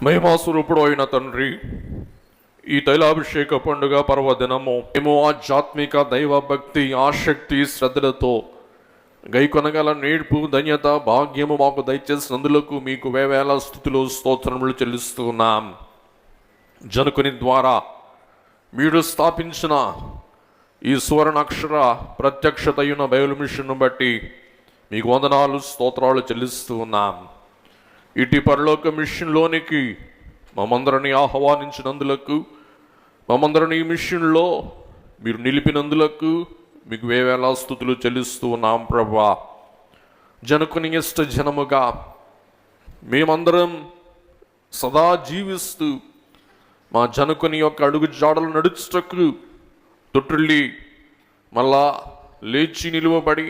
మహిమాస్వరూపుడు అయిన తండ్రి, ఈ తైలాభిషేక పండుగ పర్వదినము మేము ఆధ్యాత్మిక దైవ భక్తి ఆసక్తి శ్రద్ధలతో గైకొనగల నేర్పు ధన్యత భాగ్యము మాకు దయచేసినందులకు మీకు వేవేల స్తుతులు స్తోత్రములు చెల్లిస్తున్నాం. జనకుని ద్వారా మీరు స్థాపించిన ఈ సువర్ణాక్షర ప్రత్యక్షతయున బైబిల్ మిషన్ను బట్టి మీకు వందనాలు స్తోత్రాలు చెల్లిస్తూ ఉన్నాం. ఇటు పరలోక మిషన్లోనికి మమ్మందరిని ఆహ్వానించినందులకు, మమ్మందరిని ఈ మిషన్లో మీరు నిలిపినందులకు మీకు వేవేల స్తుతులు చెల్లిస్తూ ఉన్నాం. ప్రభువా, జనకుని ఇష్ట జనముగా మేమందరం సదా జీవిస్తూ మా జనకుని యొక్క అడుగు జాడలు నడుచుటకు తొట్టిల్లి మళ్ళా లేచి నిలువబడి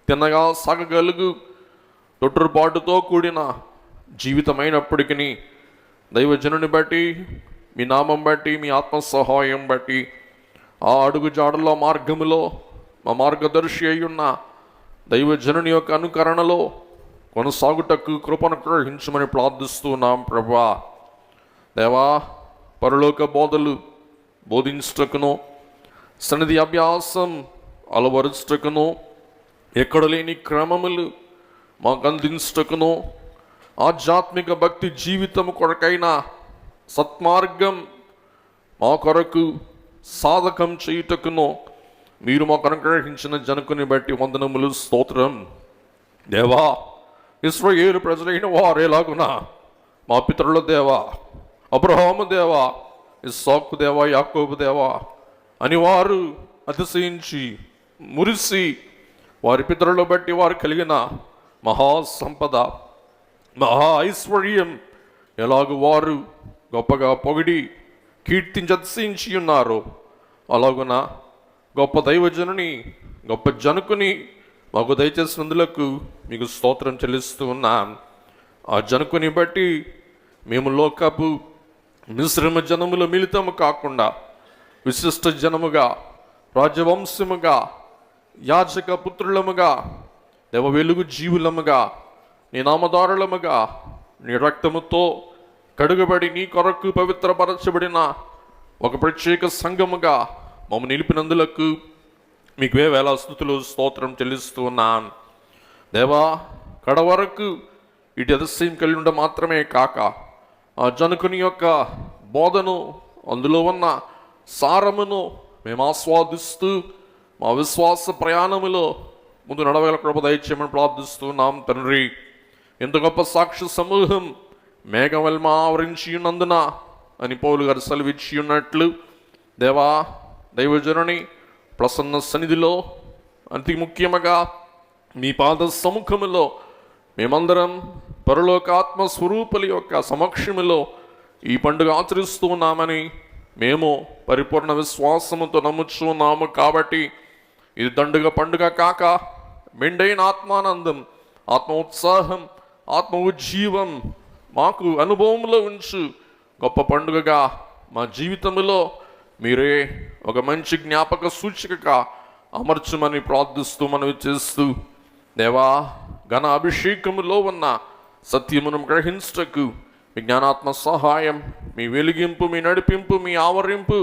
తిన్నగా సాగగలుగు తొట్టుబాటుతో కూడిన జీవితమైనప్పటికీ దైవజనుని బట్టి, మీ నామం బట్టి, మీ ఆత్మ సహాయం బట్టి ఆ అడుగు జాడలో మార్గములో మా మార్గదర్శి అయ్యున్న దైవజనుని యొక్క అనుకరణలో కొనసాగుటకు కృపను గ్రహించమని ప్రార్థిస్తున్నాం. ప్రభువా, దేవా, పరలోక బోధలు బోధించుటకును, సన్నిధి అభ్యాసం అలవరుచుటకును, ఎక్కడ లేని క్రమములు మాకు అందించుటకును, ఆధ్యాత్మిక భక్తి జీవితము కొరకైన సత్మార్గం మా కొరకు సాధకం చేయుటకును మీరు మాకు అనుగ్రహించిన జనకుని బట్టి వందనములు స్తోత్రం. దేవా, ఇశ్రాయేలు ప్రజలైన వారేలాగున మా పితరుల దేవా, అబ్రహాము దేవా, ఇస్సాకు దేవా, యాకోబు దేవా అని వారు అతిశయించి మురిసి వారి పితరుల బట్టి వారు కలిగిన మహాసంపద, మహా ఐశ్వర్యం ఎలాగూ వారు గొప్పగా పొగిడి కీర్తించి అతిశయించి ఉన్నారో అలాగున గొప్ప దైవజనుని, గొప్ప జనకుని మాకు దయచేసినందులకు మీకు స్తోత్రం చెల్లిస్తూ ఉన్నాం. ఆ జనకుని బట్టి మేము లోకపు మిశ్రమ జనముల మిళితము కాకుండా విశిష్ట జనముగా, రాజవంశముగా, యాజక పుత్రులముగా, దేవ వెలుగు జీవులముగా, నీ నామదారులముగా, నీ రక్తముతో కడుగబడి నీ కొరకు పవిత్రపరచబడిన ఒక ప్రత్యేక సంఘముగా మమ్మ నిలిపినందులకు మీకు వేవేల స్తుతులు స్తోత్రం చెల్లిస్తూ ఉన్నాను. దేవా, కడవరకు ఇటు అతిశయం కలిగి ఉండ మాత్రమే కాక ఆ జనకుని యొక్క బోధను, అందులో ఉన్న సారమును మేము ఆస్వాదిస్తూ మా విశ్వాస ప్రయాణములో ముందు నడవగల కృప దయచేయమని ప్రార్థిస్తున్నాం. తండ్రి, ఎంత గొప్ప సాక్షి సమూహం మేఘవల్మ ఆవరించి ఉన్నందున అని పౌలు గారు సెలవిచ్చి ఉన్నట్లు, దేవా, దైవజనుని ప్రసన్న సన్నిధిలో అతి ముఖ్యముగా మీ పాద సముఖములో మేమందరం పరలోకాత్మ స్వరూపుల యొక్క సమక్షములో ఈ పండుగ ఆచరిస్తూ ఉన్నామని మేము పరిపూర్ణ విశ్వాసముతో నమ్ముచున్నాము. కాబట్టి ఇది దండుగ పండుగ కాక మెండైన ఆత్మానందం, ఆత్మ ఉత్సాహం, ఆత్మ ఉజ్జీవం మాకు అనుభవంలో ఉంచు గొప్ప పండుగగా మా జీవితంలో మీరే ఒక మంచి జ్ఞాపక సూచికగా అమర్చమని ప్రార్థిస్తూ మనవి చేస్తూ, దేవా, ఘన అభిషేకములో ఉన్న సత్యమును గ్రహించటకు మీ జ్ఞానాత్మ సహాయం, మీ వెలిగింపు, మీ నడిపింపు, మీ ఆవరింపు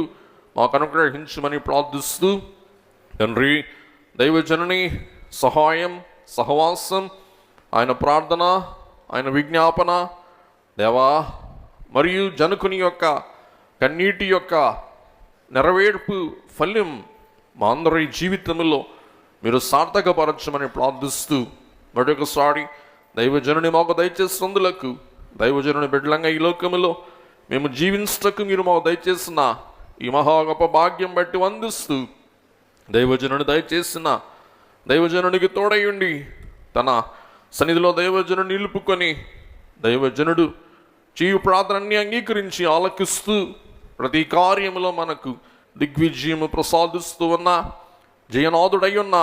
మాకు అనుగ్రహించమని ప్రార్థిస్తూ, తండ్రి, దైవజనని సహాయం, సహవాసం, ఆయన ప్రార్థన, ఆయన విజ్ఞాపన, దేవా, మరియు జనకుని యొక్క కన్నీటి యొక్క నెరవేర్పు ఫలం మా అందరి జీవితంలో మీరు సార్థకపరచమని ప్రార్థిస్తూ, మరొకసారి దైవజనుని మాకు దయచేసినందులకు, దైవజనుని బిడ్డలంగా ఈ లోకములో మేము జీవించటకు మీరు మాకు దయచేసిన ఈ మహా గొప్ప భాగ్యం బట్టి వందిస్తూ, దైవజనుని దయచేసిన దైవజనుడికి తోడయుండి తన సన్నిధిలో దైవజనుడు నిలుపుకొని దైవజనుడు చేయు ప్రార్థనని అంగీకరించి ఆలకిస్తూ ప్రతి కార్యములో మనకు దిగ్విజయము ప్రసాదిస్తూ ఉన్న జయనాథుడై ఉన్న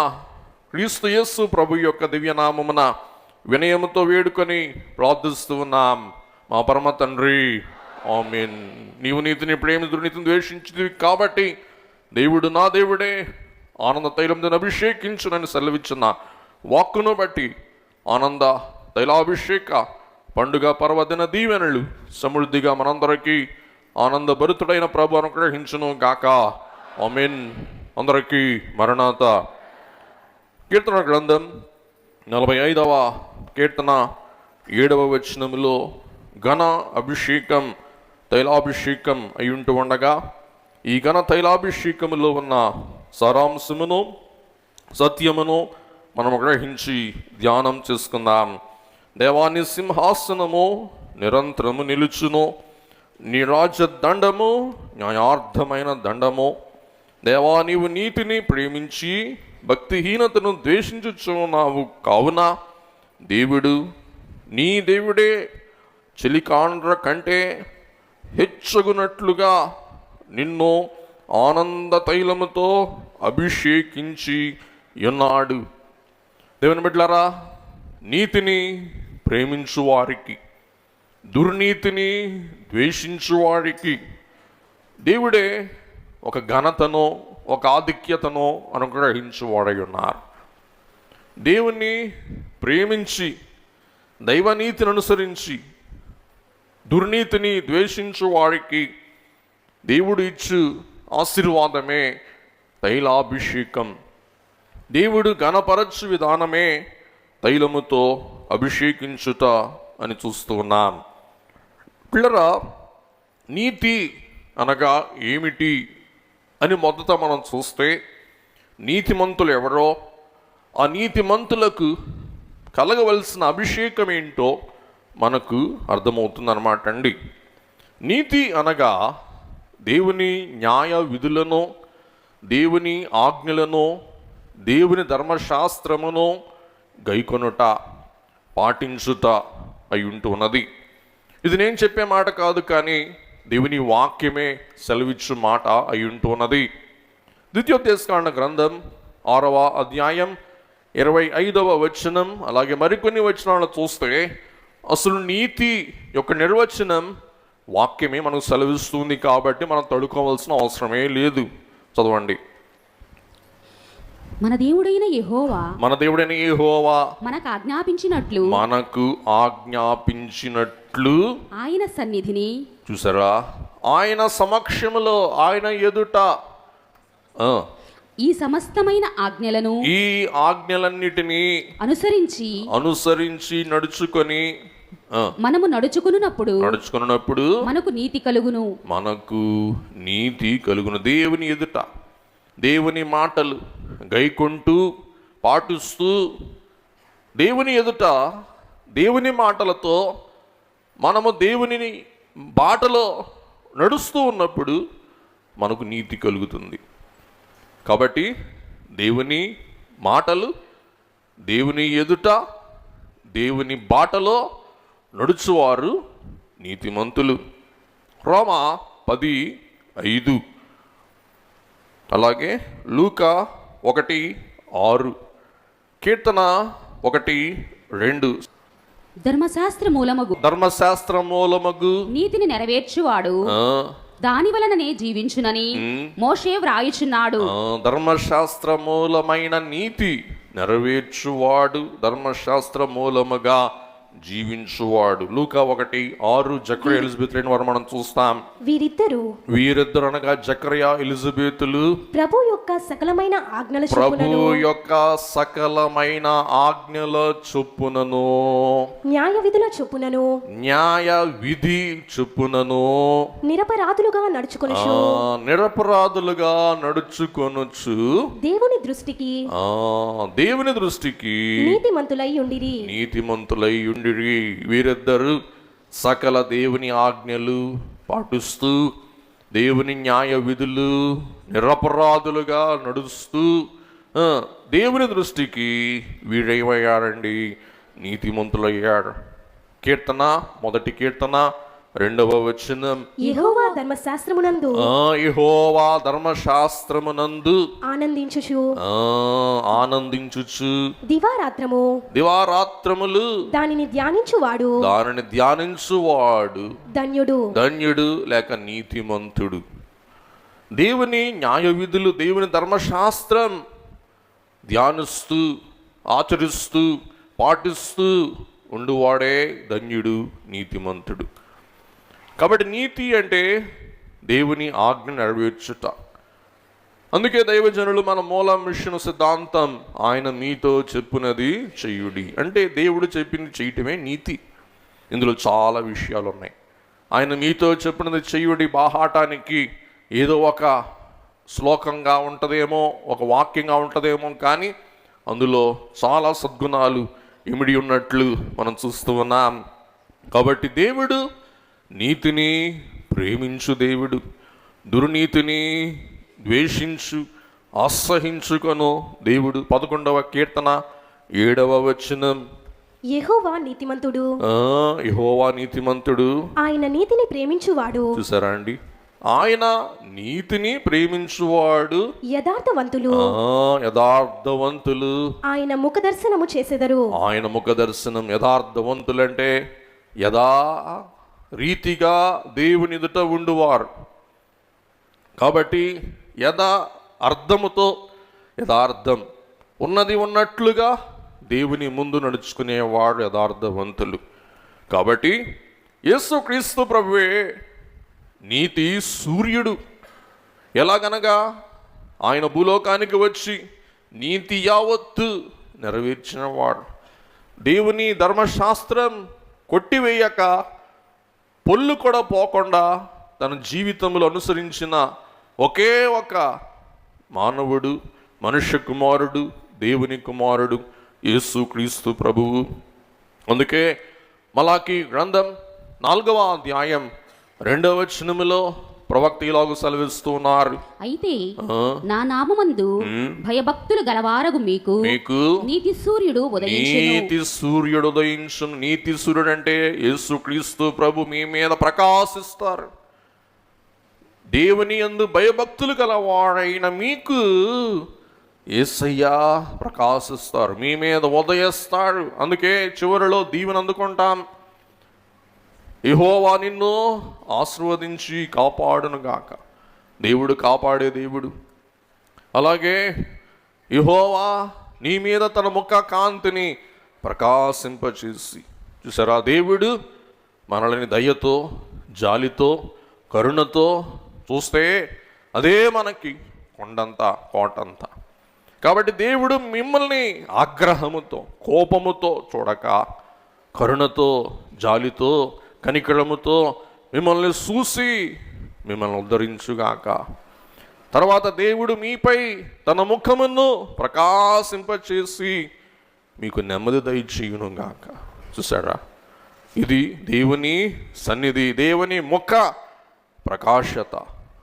క్రీస్తు యేసు ప్రభు యొక్క దివ్యనామమున వినయముతో వేడుకొని ప్రార్థిస్తూ ఉన్నాం. మా పరమ తండ్రి, ఆమేన్. నీవు నీతిని ప్రేమ దుర్నీతిని ద్వేషించింది కాబట్టి దేవుడు నా దేవుడే ఆనంద తైలంతో అభిషేకించునని సెలవిచ్చిన వాక్కును బట్టి ఆనంద తైలాభిషేక పండుగ పర్వదిన దీవెనలు సమృద్ధిగా మనందరికీ ఆనందభరితుడైన ప్రభు అనుగ్రహించును గాక. ఆమేన్. అందరికీ మరణాత. కీర్తన గ్రంథం 45వ కీర్తన 7వ వచనములో ఘన అభిషేకం, తైలాభిషేకం అయ్యుంటూ ఉండగా ఈ ఘన తైలాభిషేకములో ఉన్న సారాంశమును, సత్యమును మనం గ్రహించి ధ్యానం చేసుకుందాం. దేవాని సింహాసనము నిరంతరము నిలుచును, నీ రాజ్య దండము న్యాయార్థమైన దండము. దేవా, నీవు నీతిని ప్రేమించి భక్తిహీనతను ద్వేషించుచున్నావు కావున దేవుడు, నీ దేవుడే చెలికాండ్ర కంటే హెచ్చగునట్లుగా నిన్ను ఆనంద తైలముతో అభిషేకించి ఉన్నాడు. దేవుని బిడ్డలారా, నీతిని ప్రేమించు వారికి, దుర్నీతిని ద్వేషించు వారికి దేవుడే ఒక ఘనతను, ఒక ఆధిక్యతను అనుగ్రహించువాడై ఉన్నారు. దేవుణ్ణి ప్రేమించి దైవనీతిని అనుసరించి దుర్నీతిని ద్వేషించు వారికి దేవుడు ఇచ్చు ఆశీర్వాదమే తైలాభిషేకం. దేవుడు ఘనపరచు విధానమే తైలముతో అభిషేకించుట అని చూస్తూ ఉన్నాం. పిల్లరా, నీతి అనగా ఏమిటి అని మొదట మనం చూస్తే, నీతిమంతులు ఎవరో, ఆ నీతిమంతులకు కలగవలసిన అభిషేకం ఏంటో మనకు అర్థమవుతుందన్నమాట అండి. నీతి అనగా దేవుని న్యాయ విధులను, దేవుని ఆజ్ఞలను, దేవుని ధర్మశాస్త్రమును గైకొనుట, పాటించుట అయి ఉంటూ ఉన్నది. ఇది నేను చెప్పే మాట కాదు, కానీ దేవుని వాక్యమే సెలవిచ్చు మాట అయి ఉంటూ ఉన్నది. ద్వితీయోపదేశకాండ గ్రంథం 6వ అధ్యాయం 25వ వచనం, అలాగే మరికొన్ని వచనాలను చూస్తే అసలు నీతి యొక్క నిర్వచనం వాక్యమే మనకు సెలవిస్తుంది. కాబట్టి మనం తడుకోవాల్సిన అవసరమే లేదు. చదవండి. మన దేవుడైన యెహోవా మనకు ఆజ్ఞాపించినట్లు ఆయన సన్నిధిని, చూసారా, ఆయన సమక్షములో, ఆయన ఎదుట ఈ సమస్తమైన ఆజ్ఞలను, ఈ ఆజ్ఞలన్నిటినీ అనుసరించి నడుచుకొని మనము నడుచుకున్నప్పుడు మనకు నీతి కలుగును. దేవుని ఎదుట దేవుని మాటలు గైకొంటూ పాటిస్తూ, దేవుని ఎదుట దేవుని మాటలతో మనము దేవుని బాటలో నడుస్తూ ఉన్నప్పుడు మనకు నీతి కలుగుతుంది. కాబట్టి దేవుని మాటలు, దేవుని ఎదుట దేవుని బాటలో నడుచువారు నీతిమంతులు. రోమా 10:5, అలాగే లూకా 1:6, కీర్తన 1:2. ధర్మశాస్త్ర మూలమగు నీతిని నెరవేర్చువాడు దాని వలననే జీవించునని మోషే వ్రాయుచున్నాడు. ధర్మశాస్త్ర మూలమైన నీతి నెరవేర్చువాడు, ధర్మశాస్త్ర మూలముగా జీవించువాడు. లూకా 1:6. జకర్యా ఎలిజబెత్ వారు మనం చూస్తాం. వీరిద్దరు అనగా జకర్యా ఎలిజబెతులు ప్రభు యొక్క సకలమైన ఆజ్ఞల చొప్పునను, న్యాయ విధి చొప్పునను నిరపరాధులుగా నడుచుకొనుచు దేవుని దృష్టికి నీతిమంతులై ఉండిరి. వీరిద్దరు సకల దేవుని ఆజ్ఞలు పాటిస్తూ, దేవుని న్యాయ విధులు నిరపరాధులుగా నడుస్తూ, దేవుని దృష్టికి వీడేమయ్యారండి? నీతిమంతులయ్యాడు. కీర్తన 1 కీర్తన 2వ వచనం, యెహోవా ధర్మశాస్త్రమునందు ఆనందించుచు దివారాత్రములు దానిని ధ్యానించువాడు ధన్యుడు లేక నీతిమంతుడు. దేవుని న్యాయ విధులు, దేవుని ధర్మశాస్త్రం ధ్యానిస్తూ, ఆచరిస్తూ, పాటిస్తూ ఉండువాడే ధన్యుడు, నీతిమంతుడు. కాబట్టి నీతి అంటే దేవుని ఆజ్ఞ నెరవేర్చుట. అందుకే దైవజనులు మన మూల మిషన్ సిద్ధాంతం ఆయన మీతో చెప్పునది చెయ్యుడి అంటే దేవుడు చెప్పింది చేయటమే నీతి. ఇందులో చాలా విషయాలు ఉన్నాయి. ఆయన మీతో చెప్పినది చెయ్యుడి బాహాటానికి ఏదో ఒక శ్లోకంగా ఉంటుందేమో, ఒక వాక్యంగా ఉంటుందేమో, కానీ అందులో చాలా సద్గుణాలు ఇమిడి ఉన్నట్లు మనం చూస్తూ ఉన్నాం. కాబట్టి దేవుడు నీతిని ప్రేమించు దేవుడు, దుర్నీతిని ద్వేషించు అసహించుకొను దేవుడు. 11వ కీర్తన 7వ వచనం, యెహోవా నీతిమంతుడు, యెహోవా నీతిమంతుడు, ఆయన నీతిని ప్రేమించువాడు. చూసారా అండి, ఆయన నీతిని ప్రేమించువాడు, యథార్థవంతులు యథార్థవంతులు ఆయన ముఖ దర్శనము చేసెదరు. ఆయన ముఖ దర్శనం. యథార్థవంతులంటే యథా రీతిగా దేవుని ఎదుట ఉండువారు. కాబట్టి అర్థముతో యథార్థం ఉన్నది ఉన్నట్లుగా దేవుని ముందు నడుచుకునేవాడు యథార్థవంతులు. కాబట్టి యేసుక్రీస్తు ప్రభువే నీతి సూర్యుడు. ఎలాగనగా ఆయన భూలోకానికి వచ్చి నీతి యావత్తు నెరవేర్చినవాడు. దేవుని ధర్మశాస్త్రం కొట్టివేయక పొల్లు కూడా పోకుండా తన జీవితంలో అనుసరించిన ఒకే ఒక మానవుడు, మనుష్య కుమారుడు, దేవుని కుమారుడు యేసుక్రీస్తు ప్రభువు. అందుకే మలాకీ గ్రంథం 4వ అధ్యాయం 2వ వచనములో ప్రవక్త ఇలాగ సెలవిస్తూ ఉన్నారు, అయితే నా నామమందు భయభక్తులు గలవారగు మీకు నీతి సూర్యుడు ఉదయించును. నీతి సూర్యుడు ఉదయించును. నీతి సూర్యుడు అంటే యేసుక్రీస్తు ప్రభు మీ మీద ప్రకాశిస్తారు. దేవుని యందు భయభక్తులు గలవాడైన మీకు యేసయ్య ప్రకాశిస్తారు, మీ మీద ఉదయిస్తాడు. అందుకే చివరిలో దీవెన అందుకుంటాం, యెహోవా నిన్ను ఆశీర్వదించి కాపాడును గాక. దేవుడు కాపాడే దేవుడు. అలాగే యెహోవా నీ మీద తన ముఖ కాంతిని ప్రకాశింపచేసి, చూసారా, దేవుడు మనల్ని దయతో, జాలితో, కరుణతో చూస్తే అదే మనకి కొండంతా, కోటంతా. కాబట్టి దేవుడు మిమ్మల్ని ఆగ్రహముతో, కోపముతో చూడక కరుణతో, జాలితో, కనికరముతో మిమ్మల్ని చూసి మిమ్మల్ని ఉద్ధరించుగాక. తర్వాత దేవుడు మీపై తన ముఖమును ప్రకాశింపచేసి మీకు నెమ్మది దయచేయునుగాక. చూసారా, ఇది దేవుని సన్నిధి, దేవుని ముఖ ప్రకాశత.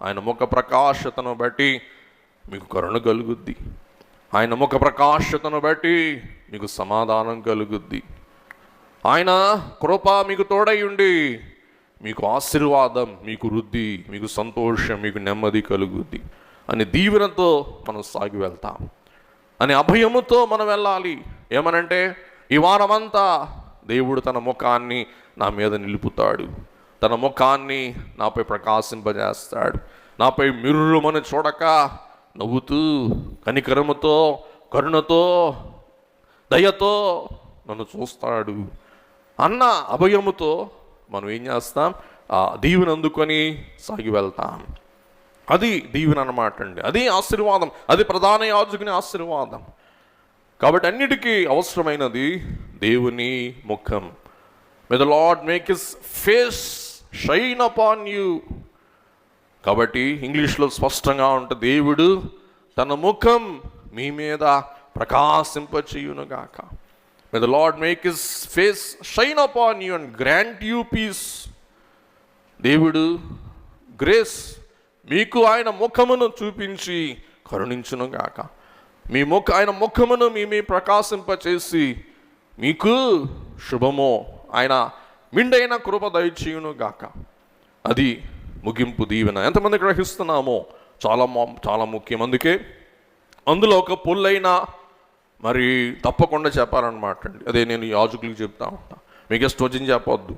ఆయన ముఖ ప్రకాశతను బట్టి మీకు కరుణ కలుగుద్ది. ఆయన ముఖ ప్రకాశతను బట్టి మీకు సమాధానం కలుగుద్ది. ఆయన కృప మీకు తోడై ఉండి మీకు ఆశీర్వాదం, మీకు వృద్ధి, మీకు సంతోషం, మీకు నెమ్మది కలుగుద్ది అని దీవెనతో మనం సాగి వెళ్తాం. అని అభయముతో మనం వెళ్ళాలి. ఏమనంటే ఈ వారమంతా దేవుడు తన ముఖాన్ని నా మీద నిలుపుతాడు, తన ముఖాన్ని నాపై ప్రకాశింపజేస్తాడు, నాపై మిర్రుమని చూడక నవ్వుతూ కనికరముతో, కరుణతో, దయతో నన్ను చూస్తాడు అన్న అభయముతో మనం ఏం చేస్తాం, ఆ దీవెన అందుకొని సాగి వెళ్తాం. అది దీవెన అన్నమాట అండి. అది ఆశీర్వాదం, అది ప్రధాన యాజకుని ఆశీర్వాదం. కాబట్టి అన్నిటికీ అవసరమైనది దేవుని ముఖం. May the lord make his face shine upon you. కాబట్టి ఇంగ్లీష్లో స్పష్టంగా ఉంటుంది, దేవుడు తన ముఖం మీ మీద ప్రకాశింపచేయునుగాక. May the Lord make his face shine upon you and grant you peace. దేవుడు గ్రేస్ మీకు ఆయన ముఖమును చూపించి కరుణించునుగాక. ఆయన ముఖమును మీ ప్రకాశింపచేసి మీకు శుభమో, ఆయన మిండైన కృప దయచేయునుగాక. అది ముగింపు దీవెన. ఎంతమంది గ్రహిస్తున్నామో చాలా ముఖ్యం. అందులో ఒక పొల్లైనా మరి తప్పకుండా చెప్పాలన్నమాట అండి. అదే నేను యాజకులకు చెప్తా ఉంటా, మీకు ఇష్టం చెప్పొద్దు.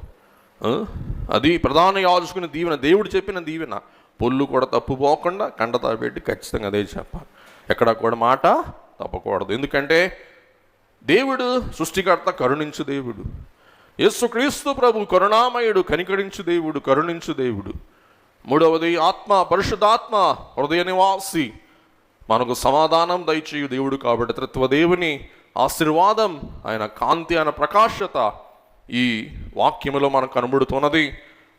అది ప్రధాన యాజకుని దీవెన, దేవుడు చెప్పిన దీవెన. పొల్లు కూడా తప్పుపోకుండా కండతా పెట్టి ఖచ్చితంగా అదే చెప్పాలి, ఎక్కడ కూడా మాట తప్పకూడదు. ఎందుకంటే దేవుడు సృష్టికర్త, కరుణించు దేవుడు. యేసుక్రీస్తు ప్రభు కరుణామయుడు, కనికరించు దేవుడు, కరుణించు దేవుడు. మూడవది ఆత్మ, పరిశుద్ధాత్మ, హృదయ నివాసి, మనకు సమాధానం దయచేయు దేవుడు. కాబట్టి త్రిత్వదేవుని ఆశీర్వాదం, ఆయన కాంతి, ఆయన ప్రకాశత ఈ వాక్యములో మనకు కనబడుతున్నది.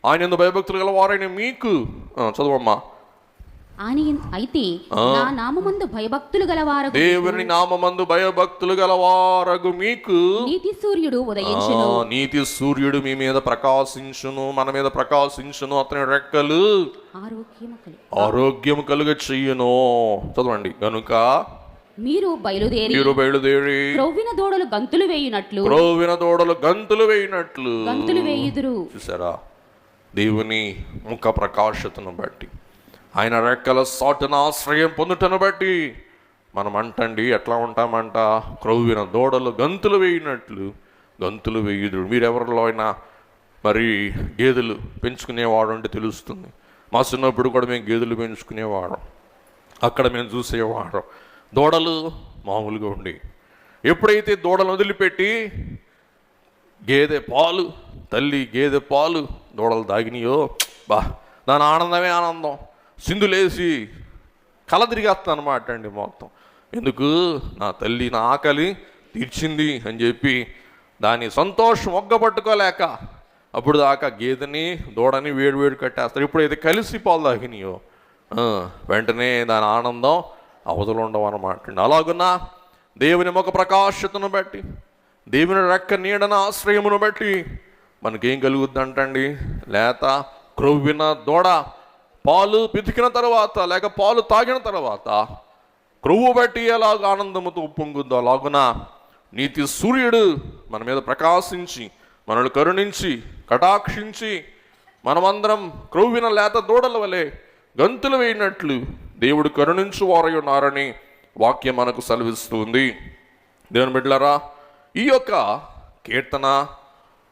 ఆయన యందు భయభక్తులు గల వారైన మీకు, చదువమ్మా. అయితే నా నామమందు భయభక్తులు గలవారగు, దేవుని నామమందు భయభక్తులు గలవారగు మీకు నీతి సూర్యుడు ఉదయించును. నీతి సూర్యుడు మీ మీద ప్రకాశించును, మన మీద ప్రకాశించును. అతని రెక్కలు ఆరోగ్యము కలుగ చెయ్యును. చదవండి. కనుక మీరు బయలుదేరి క్రొవ్విన దూడలు గంతులు వేయునట్లు గంతులు వేయుదురు. చూసారా, దేవుని ముఖ ప్రకాశతను బట్టి, ఆయన రెక్కల సాటున ఆశ్రయం పొందుటను బట్టి మనం అంటండి, ఎట్లా ఉంటామంట? క్రొవ్విన దూడలు గంతులు వేయినట్లు గంతులు వేయుదురు. మీరెవరిలో అయినా మరి గేదెలు పెంచుకునేవాడు అంటే తెలుస్తుంది. మా చిన్నప్పుడు కూడా మేము గేదెలు పెంచుకునేవాడు. అక్కడ మేము చూసేవాడు దూడలు మామూలుగా ఉండి, ఎప్పుడైతే దూడలు వదిలిపెట్టి గేదె పాలు, తల్లి గేదె పాలు దూడలు దాగినాయో, బా, దాని ఆనందమే ఆనందం. సింధులేసి కల తిరిగేస్తాను అనమాట అండి మొత్తం. ఎందుకు? నా తల్లి నా ఆకలి తీర్చింది అని చెప్పి దాని సంతోషం ఒగ్గబట్టుకోలేక అప్పుడు దాకా గేదెని దూడని వేడి కట్టేస్తారు. ఇప్పుడైతే కలిసి పాలు తాగినాయో వెంటనే దాని ఆనందం అవధులు ఉండవు అనమాట అండి. అలాగున్నా దేవుని ముఖ ప్రకాశతను బట్టి, దేవుని రెక్క నీడన ఆశ్రయమును బట్టి మనకేం కలుగుద్ది అంటండి? లేత క్రొవ్విన దూడ పాలు పితికిన తర్వాత, లేక పాలు తాగిన తర్వాత క్రొవ్వు బట్టి ఎలాగ ఆనందముతో ఉప్పొంగుద్దో, అలాగున నీతి సూర్యుడు మన మీద ప్రకాశించి, మనల్ని కరుణించి, కటాక్షించి, మనమందరం క్రొవ్విన లేత దూడల వలె గంతులు వేయినట్లు దేవుడు కరుణించు వారై ఉన్నారని వాక్యం మనకు సెలవిస్తుంది. దేవుని బిడ్డలారా, ఈ యొక్క కీర్తన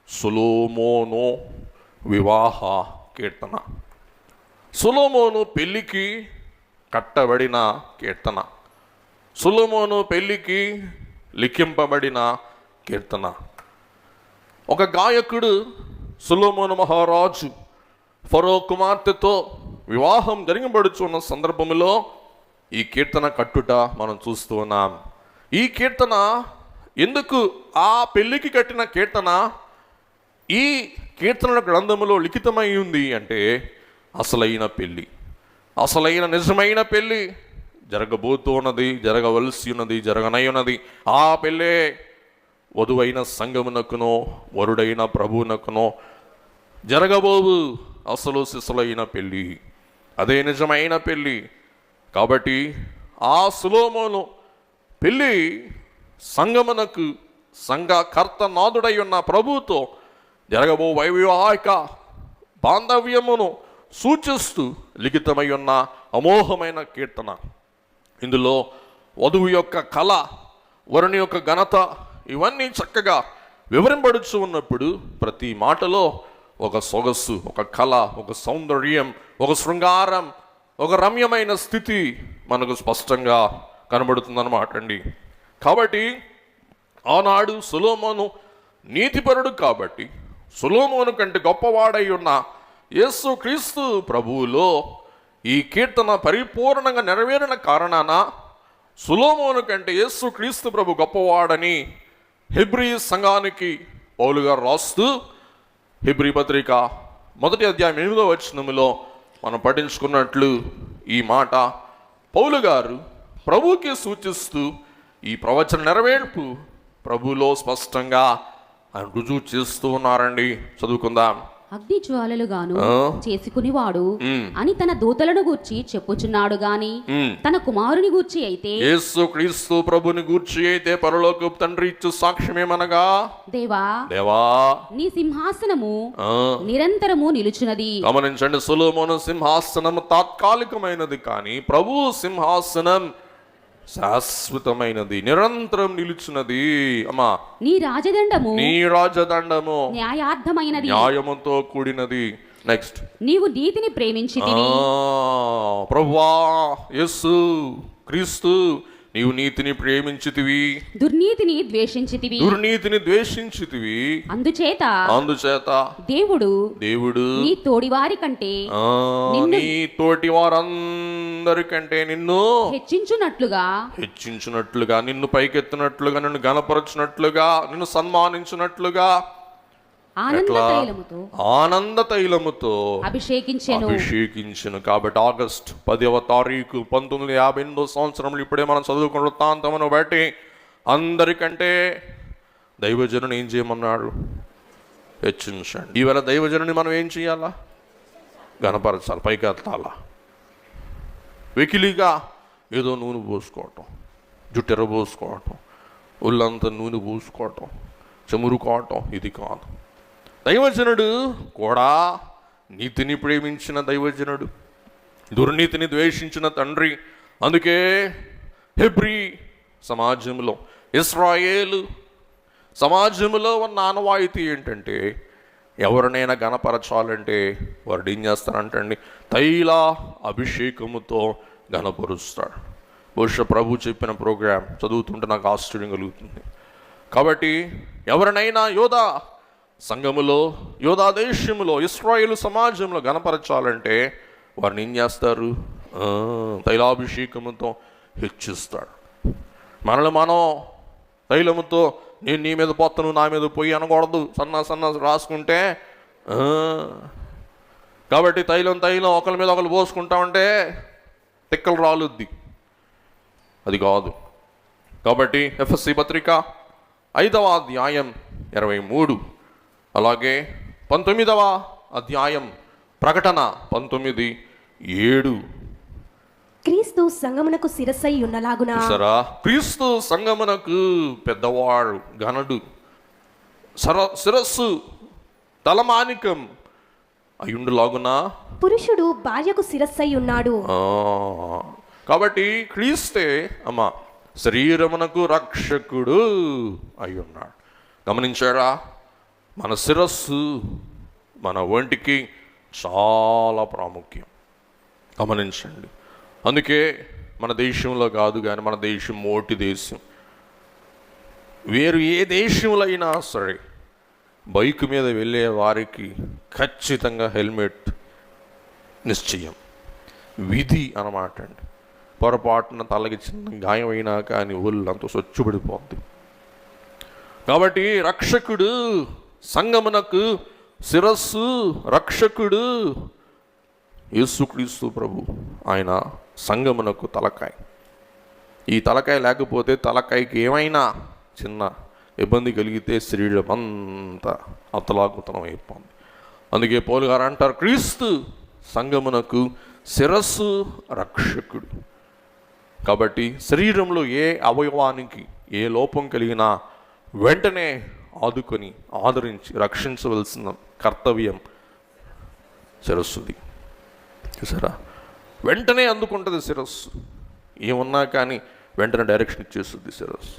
సొలొమోను వివాహ కీర్తన. సొలొమోను పెళ్లికి కట్టబడిన కీర్తన, సొలొమోను పెళ్లికి లిఖింపబడిన కీర్తన. ఒక గాయకుడు సొలొమోను మహారాజు ఫరో కుమార్తెతో వివాహం జరగబడుచున్న సందర్భంలో ఈ కీర్తన కట్టుట మనం చూస్తూ ఉన్నాం. ఈ కీర్తన ఎందుకు ఆ పెళ్లికి కట్టిన కీర్తన ఈ కీర్తనల గ్రంథములో లిఖితమై ఉంది అంటే, అసలైన పెళ్ళి, అసలైన నిజమైన పెళ్ళి జరగబోతున్నది, జరగవలసి ఉన్నది, జరగనై ఉన్నది. ఆ పెళ్ళే వధువైన సంగమునకునో వరుడైన ప్రభువునకునో జరగబోవు అసలు సిసలైన పెళ్ళి. అదే నిజమైన పెళ్ళి. కాబట్టి ఆ సొలొమోను పెళ్ళి సంగమునకు సంఘకర్త నాదుడై ఉన్న ప్రభువుతో జరగబో వైవాహిక బాంధవ్యమును సూచిస్తూ లిఖితమై ఉన్న అమోఘమైన కీర్తన. ఇందులో వధువు యొక్క కళ, వరుని యొక్క ఘనత, ఇవన్నీ చక్కగా వివరింపడుచు ఉన్నప్పుడు ప్రతి మాటలో ఒక సొగసు, ఒక కళ, ఒక సౌందర్యం, ఒక శృంగారం, ఒక రమ్యమైన స్థితి మనకు స్పష్టంగా కనబడుతుందన్నమాట అండి. కాబట్టి ఆనాడు సొలొమోను నీతిపరుడు కాబట్టి, సొలొమోను కంటే గొప్పవాడై ఉన్న యేసుక్రీస్తు ప్రభువులో ఈ కీర్తన పరిపూర్ణంగా నెరవేరిన కారణాన సొలొమోను కంటే యేసుక్రీస్తు ప్రభు గొప్పవాడని హెబ్రీ సంఘానికి పౌలు గారు రాస్తూ, హెబ్రీ పత్రిక 1వ అధ్యాయం 8వ వచనములో మనం పఠించుకున్నట్లు ఈ మాట పౌలు గారు ప్రభువుకి సూచిస్తూ ఈ ప్రవచన నెరవేర్పు ప్రభువులో స్పష్టంగా ఆయన రుజువు చేస్తూ ఉన్నారండి. చదువుకుందాం. అగ్ని జ్వాలలుగాను చేసుకునివాడు అని తన దూతలను గూర్చి చెప్పుచున్నాడు గాని తన కుమారుని గూర్చి అయితే, యేసుక్రీస్తు ప్రభుని గూర్చి అయితే పరలోకపు తండ్రి ఇచ్చు సాక్ష్యమేమనగా, దేవా దేవా నీ సింహాసనము నిరంతరము నిలుచున్నది. గమనించండి, సొలొమోను సింహాసనము తాత్కాలికమైనది, కానీ ప్రభు సింహాసనం శాశ్వతమైనది, నిరంతరం నిలుచున్నది. అమ్మా, నీ రాజదండము న్యాయార్థమైనది, న్యాయముతో కూడినది. నెక్స్ట్, నీవు నీతిని ప్రేమించితివి. ప్రభువా యేసు క్రీస్తు నీవు నీతిని ప్రేమించితివి, దుర్నీతిని ద్వేషించితివి. దుర్నీతిని ద్వేషించితివి. అందుచేత దేవుడు నీ తోడివారి కంటే నీ తోటి వారందరికంటే నిన్ను హెచ్చించున్నట్లుగా, నిన్ను పైకెత్తినట్లుగా, నిన్ను గణపరచినట్లుగా, నిన్ను సన్మానించినట్లుగా ఆనంద తైలముతో అభిషేకించెను. కాబట్టి ఆగస్ట్ 10వ తారీఖు 1958 సంవత్సరంలో ఇప్పుడే మనం చదువుకున్న వృత్తాంతమును బట్టి అందరికంటే దైవజనుని ఏం చేయమన్నాడు? హెచ్చించండి. ఈవేళ దైవజనుని మనం ఏం చేయాలా? గణపరచాలి, పైకి ఎత్తాలా. వెకిలిగా ఏదో నూనె పోసుకోవటం, జుట్టెర పోసుకోవటం, ఒళ్ళంతా నూనె పూసుకోవటం, చెమురుకోవటం, ఇది కాదు. దైవజనుడు కూడా నీతిని ప్రేమించిన దైవజనుడు, దుర్నీతిని ద్వేషించిన తండ్రి. అందుకే హెబ్రీ సమాజంలో, ఇశ్రాయేలు సమాజంలో ఉన్న ఆనవాయితీ ఏంటంటే, ఎవరినైనా గణపరచాలంటే వారు ఏం చేస్తారంటండి? తైల అభిషేకముతో గణపరుస్తాడు. బహుశా ప్రభు చెప్పిన ప్రోగ్రాం చదువుతుంటే నాకు ఆశ్చర్యం కలుగుతుంది. కాబట్టి ఎవరినైనా యోధా సంఘములో, యోధా దేశములో, ఇశ్రాయేలు సమాజంలో గణపరచాలంటే వారిని ఏం చేస్తారు? తైలాభిషేకముతో హెచ్చిస్తాడు. మనం తైలముతో నేను నీ మీద పోతాను, నా మీద పోయి అనకూడదు, సన్న రాసుకుంటే. కాబట్టి తైలం ఒకరి మీద ఒకరు పోసుకుంటామంటే తిక్కలు రాలుద్ది, అది కాదు. కాబట్టి ఎఫ్ఎస్సి పత్రిక 5వ అధ్యాయం 23, అలాగే 19వ అధ్యాయం ప్రకటన 19:7. క్రీస్తు సంగమునకు శిరస్సై ఉన్నలాగున. సరా, క్రీస్తు సంగమునకు పెద్దవాడు, ఘనుడు, శిరస్సు, తలమానికం అయ్యుండులాగున పురుషుడు భార్యకు శిరస్సై ఉన్నాడు. కాబట్టి క్రీస్తే శరీరమునకు రక్షకుడు అయ్యున్నాడు. గమనించారా? మన శిరస్సు మన ఒంటికి చాలా ప్రాముఖ్యం. గమనించండి. అందుకే మన దేశంలో కాదు కానీ, మన దేశం మోటి దేశం. వేరు ఏ దేశంలో అయినా సరే బైక్ మీద వెళ్ళే వారికి ఖచ్చితంగా హెల్మెట్ నిశ్చయం, విధి అన్నమాట అండి. పొరపాటున తలకి చిన్న గాయం అయినా కానీ ఒళ్ళంతా స్వచ్ఛపడిపోద్ది. కాబట్టి రక్షకుడు, సంగమునకు శిరస్సు, రక్షకుడు యేసుక్రీస్తు ప్రభు. ఆయన సంగమునకు తలకాయ. ఈ తలకాయ లేకపోతే, తలకాయకి ఏమైనా చిన్న ఇబ్బంది కలిగితే శరీరం అంతా అతలాకుతలం అయిపోతుంది. అందుకే పౌలు గారు అంటారు, క్రీస్తు సంగమునకు శిరస్సు, రక్షకుడు. కాబట్టి శరీరంలో ఏ అవయవానికి ఏ లోపం కలిగినా వెంటనే ఆదుకొని ఆదరించి రక్షించవలసిన కర్తవ్యం శిరస్సుది. చూసారా? వెంటనే అందుకుంటుంది శిరస్సు. ఏమున్నా కానీ వెంటనే డైరెక్షన్ ఇచ్చేస్తుంది శిరస్సు.